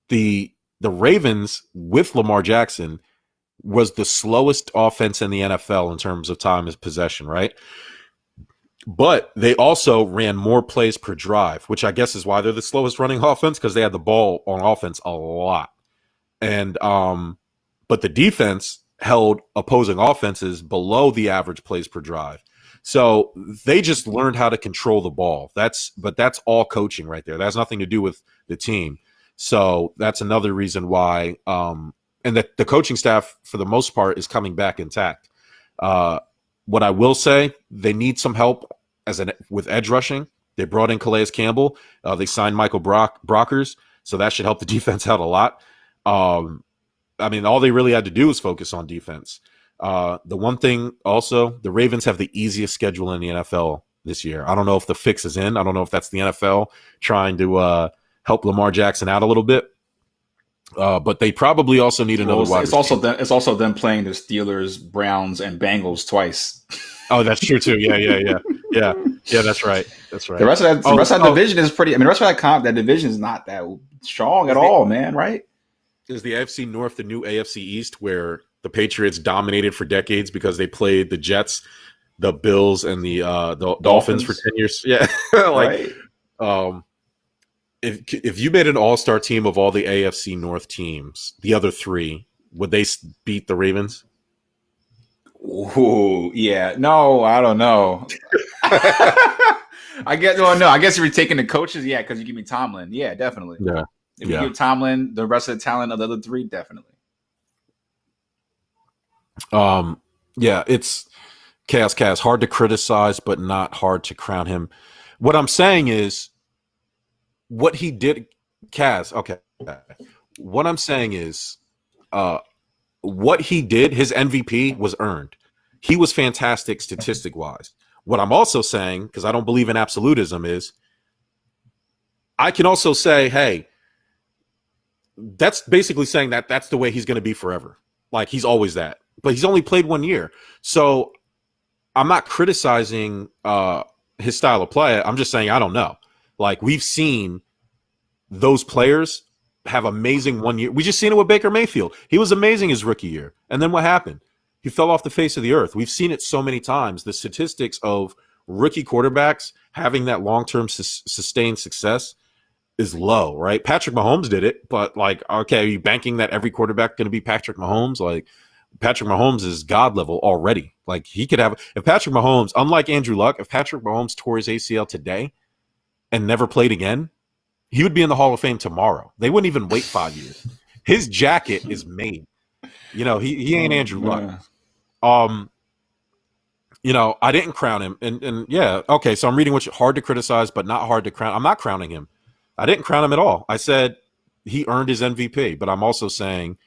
The Ravens with Lamar Jackson was the slowest offense in the NFL in terms of time of possession, right? But they also ran more plays per drive, which I guess is why they're the slowest running offense, because they had the ball on offense a lot. And but the defense held opposing offenses below the average plays per drive. So they just learned how to control the ball. That's all coaching right there. That has nothing to do with the team. So that's another reason why and the coaching staff, for the most part, is coming back intact. What I will say, they need some help with edge rushing. They brought in Calais Campbell. They signed Michael Brockers, so that should help the defense out a lot. I mean, all they really had to do was focus on defense. The one thing also, the Ravens have the easiest schedule in the NFL this year. I don't know if the fix is in. I don't know if that's the NFL trying to help Lamar Jackson out a little bit. But they probably also need another wide receiver. It's also them playing the Steelers, Browns, and Bengals twice. Oh, that's true too. Yeah. That's right. The rest of that division is pretty. I mean, the rest of that division is not that strong at all, man. Right? Is the AFC North the new AFC East, where the Patriots dominated for decades because they played the Jets, the Bills, and the Dolphins for 10 years? Yeah, right. If you made an all-star team of all the AFC North teams, the other three, would they beat the Ravens? Ooh, yeah. No, I don't know. I guess if you're taking the coaches, yeah, because you give me Tomlin. Yeah, definitely. Yeah. If you give Tomlin the rest of the talent of the other three, definitely. Yeah, it's Chaos. Hard to criticize, but not hard to crown him. What I'm saying is, what he did, Kaz. Okay. What I'm saying is, what he did, his MVP was earned. He was fantastic statistic wise. What I'm also saying, because I don't believe in absolutism, is I can also say, hey, that's basically saying that that's the way he's going to be forever. Like, he's always that. But he's only played 1 year. So I'm not criticizing his style of play. I'm just saying I don't know. Like, we've seen those players have amazing 1 year. We just seen it with Baker Mayfield. He was amazing his rookie year. And then what happened? He fell off the face of the earth. We've seen it so many times. The statistics of rookie quarterbacks having that long-term sustained success is low, right? Patrick Mahomes did it, but like, okay, are you banking that every quarterback going to be Patrick Mahomes? Like, Patrick Mahomes is God level already. Like, he could have, if Patrick Mahomes, unlike Andrew Luck, if Patrick Mahomes tore his ACL today and never played again, he would be in the Hall of Fame tomorrow. They wouldn't even wait 5 years. His jacket is made. You know, he ain't Andrew Luck. You know, I didn't crown him. And yeah, okay, so I'm reading what hard to criticize, but not hard to crown. I'm not crowning him. I didn't crown him at all. I said he earned his MVP, but I'm also saying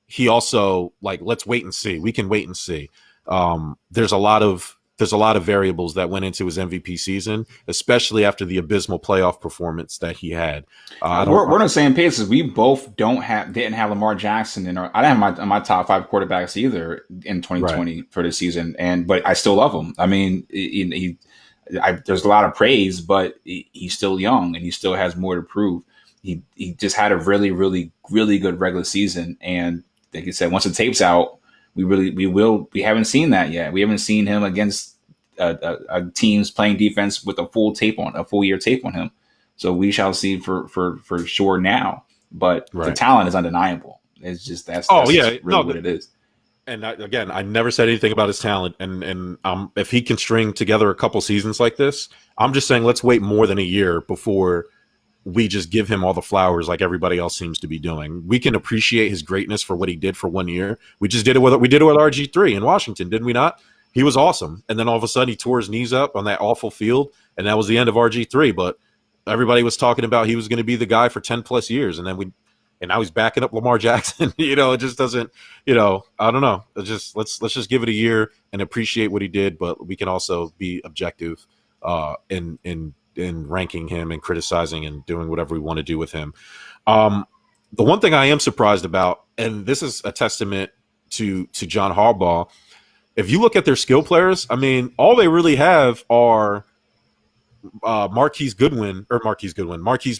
he also, like, let's wait and see. We can wait and see. There's a lot of variables that went into his MVP season, especially after the abysmal playoff performance that he had. We're on the same page because we both didn't have Lamar Jackson in our. I didn't have my top 5 quarterbacks either in 2020 for the season, but I still love him. I mean, there's a lot of praise, but he's still young and he still has more to prove. He just had a really, really, really good regular season, and like you said, once the tape's out, we haven't seen that yet. We haven't seen him against teams playing defense with a full year tape on him. So we shall see for sure now. But the talent is undeniable. It's just that's what it is. And I never said anything about his talent. And if he can string together a couple seasons like this, I'm just saying let's wait more than a year before we just give him all the flowers like everybody else seems to be doing. We can appreciate his greatness for what he did for 1 year. We did it with RG3 in Washington, didn't we not? He was awesome. And then all of a sudden he tore his knees up on that awful field, and that was the end of RG3. But everybody was talking about he was going to be the guy for 10 plus years. And then and now he's backing up Lamar Jackson. It just doesn't. I don't know. Let's just give it a year and appreciate what he did, but we can also be objective in ranking him and criticizing and doing whatever we want to do with him. The one thing I am surprised about, and this is a testament to John Harbaugh, if you look at their skill players, I mean, all they really have are Marquise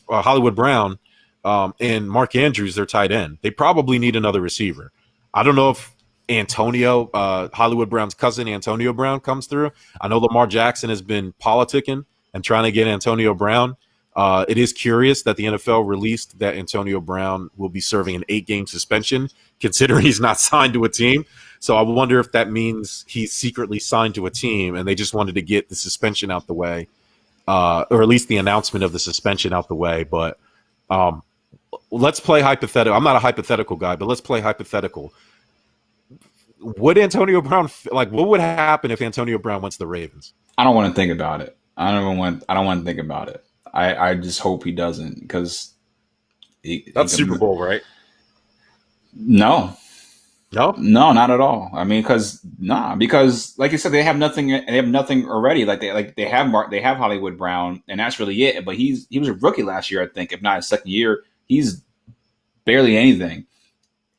Hollywood Brown, and Mark Andrews, their tight end. They probably need another receiver. I don't know if Antonio, Hollywood Brown's cousin, Antonio Brown, comes through. I know Lamar Jackson has been politicking and trying to get Antonio Brown. It is curious that the NFL released that Antonio Brown will be serving an 8-game suspension, considering he's not signed to a team. So I wonder if that means he's secretly signed to a team and they just wanted to get the suspension out the way, or at least the announcement of the suspension out the way. But let's play hypothetical. I'm not a hypothetical guy, but let's play hypothetical. Would Antonio Brown what would happen if Antonio Brown went to the Ravens? I don't want to think about it. I don't want to think about it. I just hope he doesn't, because that's Super Bowl, right? No, not at all. I mean, because like you said, they have nothing. They have nothing already. They have Hollywood Brown, and that's really it. But he was a rookie last year, I think, if not his second year. He's barely anything.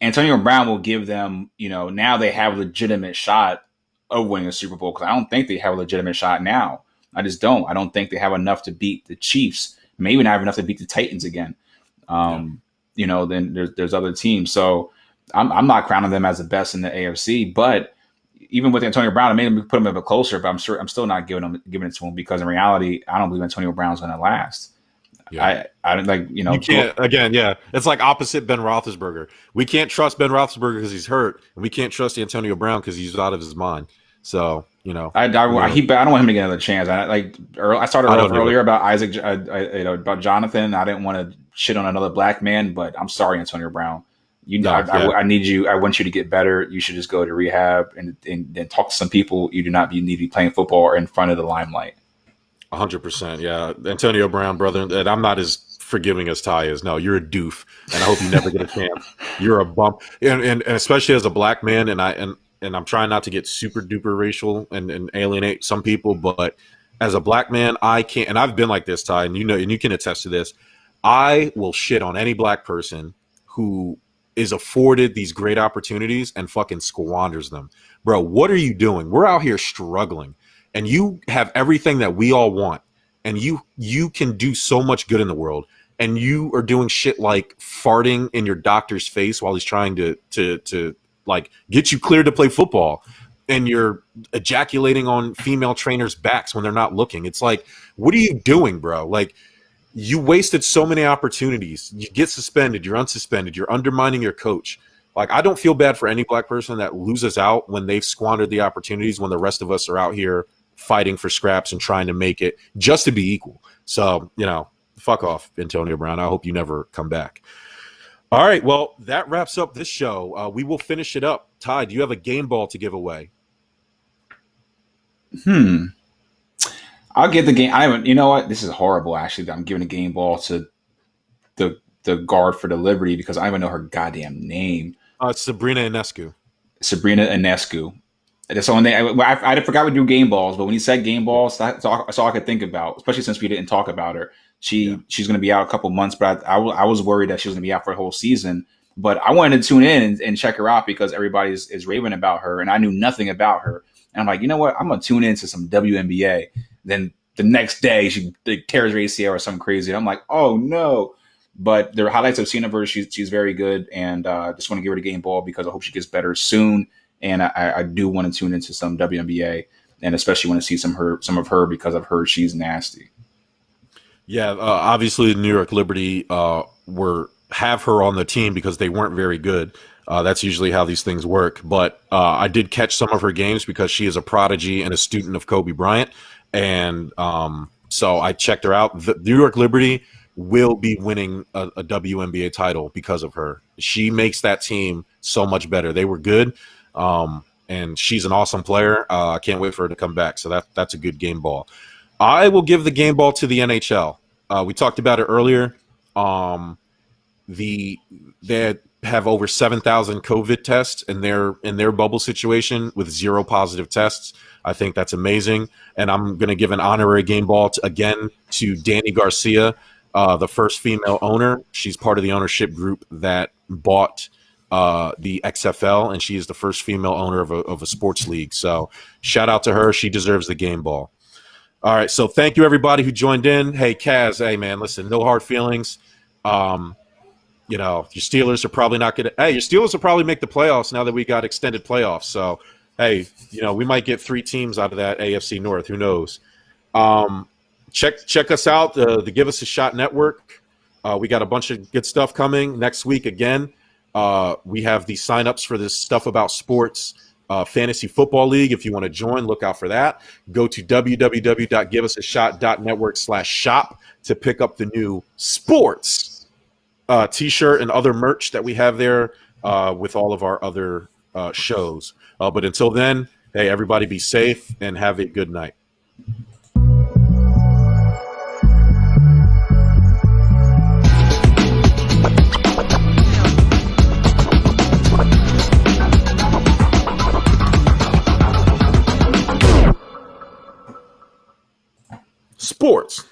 Antonio Brown will give them, now they have a legitimate shot of winning a Super Bowl, because I don't think they have a legitimate shot now. I just don't. I don't think they have enough to beat the Chiefs. Maybe not have enough to beat the Titans again. Then there's other teams. So I'm not crowning them as the best in the AFC. But even with Antonio Brown, I made him put him a bit closer. But I'm still not giving it to him, because in reality, I don't believe Antonio Brown's going to last. Yeah. I don't like, you can't, again, yeah. It's like opposite Ben Roethlisberger. We can't trust Ben Roethlisberger because he's hurt, and we can't trust Antonio Brown because he's out of his mind. So, I don't want him to get another chance. I started earlier about Isaac, about Jonathan. I didn't want to shit on another black man, but I'm sorry, Antonio Brown. I need you. I want you to get better. You should just go to rehab and then talk to some people. You do not need to be playing football or in front of the limelight. 100%. Yeah. Antonio Brown, brother, and I'm not as forgiving as Ty is. No, you're a doof, and I hope you never get a chance. You're a bump. And especially as a black man, and I'm trying not to get super duper racial and alienate some people, but as a black man, I can't, and I've been like this, Ty, and you can attest to this. I will shit on any black person who is afforded these great opportunities and fucking squanders them. Bro, what are you doing? We're out here struggling. And you have everything that we all want, and you can do so much good in the world, and you are doing shit like farting in your doctor's face while he's trying to like get you cleared to play football, and you're ejaculating on female trainers' backs when they're not looking. It's like, what are you doing, bro? Like, you wasted so many opportunities. You get suspended, you're unsuspended, you're undermining your coach. Like, I don't feel bad for any black person that loses out when they've squandered the opportunities, when the rest of us are out here fighting for scraps and trying to make it just to be equal. So, fuck off, Antonio Brown. I hope you never come back. All right. Well, that wraps up this show. We will finish it up. Ty, do you have a game ball to give away? I'll give the game. I haven't, you know what? This is horrible, actually. I'm giving a game ball to the guard for the Liberty, because I don't even know her goddamn name. It's Sabrina Ionescu. That's the only thing. I forgot we do game balls, but when you said game balls, that's all I could think about, especially since we didn't talk about her. She's going to be out a couple months, but I was worried that she was going to be out for a whole season. But I wanted to tune in and check her out, because everybody is raving about her, and I knew nothing about her. And I'm like, you know what? I'm going to tune into some WNBA. Then the next day, she tears her ACL or something crazy. And I'm like, oh, no. But the highlights I've seen of her, she's very good, and just want to give her the game ball because I hope she gets better soon. And I do want to tune into some WNBA, and especially want to see some of her because I've heard she's nasty. Yeah, obviously the New York Liberty have her on the team because they weren't very good. That's usually how these things work. But I did catch some of her games because she is a prodigy and a student of Kobe Bryant. And so I checked her out. The New York Liberty will be winning a WNBA title because of her. She makes that team so much better. They were good. And she's an awesome player. I can't wait for her to come back. So that's a good game ball. I will give the game ball to the NHL. We talked about it earlier. they have over 7,000 COVID tests in their bubble situation with 0 positive tests. I think that's amazing. And I'm going to give an honorary game ball again to Danny Garcia, the first female owner. She's part of the ownership group that bought the XFL, and she is the first female owner of a sports league. So shout out to her. She deserves the game ball. All right. So thank you, everybody who joined in. Hey, Kaz, hey, man, listen, no hard feelings. Your Steelers are probably not going to – hey, your Steelers will probably make the playoffs now that we got extended playoffs. So, hey, we might get 3 teams out of that AFC North. Who knows? Check us out, the Give Us a Shot Network. We got a bunch of good stuff coming next week again. We have the signups for this Stuff About Sports Fantasy Football League. If you want to join, look out for that. Go to www.giveusashot.network/shop to pick up the new sports T-shirt and other merch that we have there with all of our other shows. But until then, hey, everybody be safe and have a good night. Sports.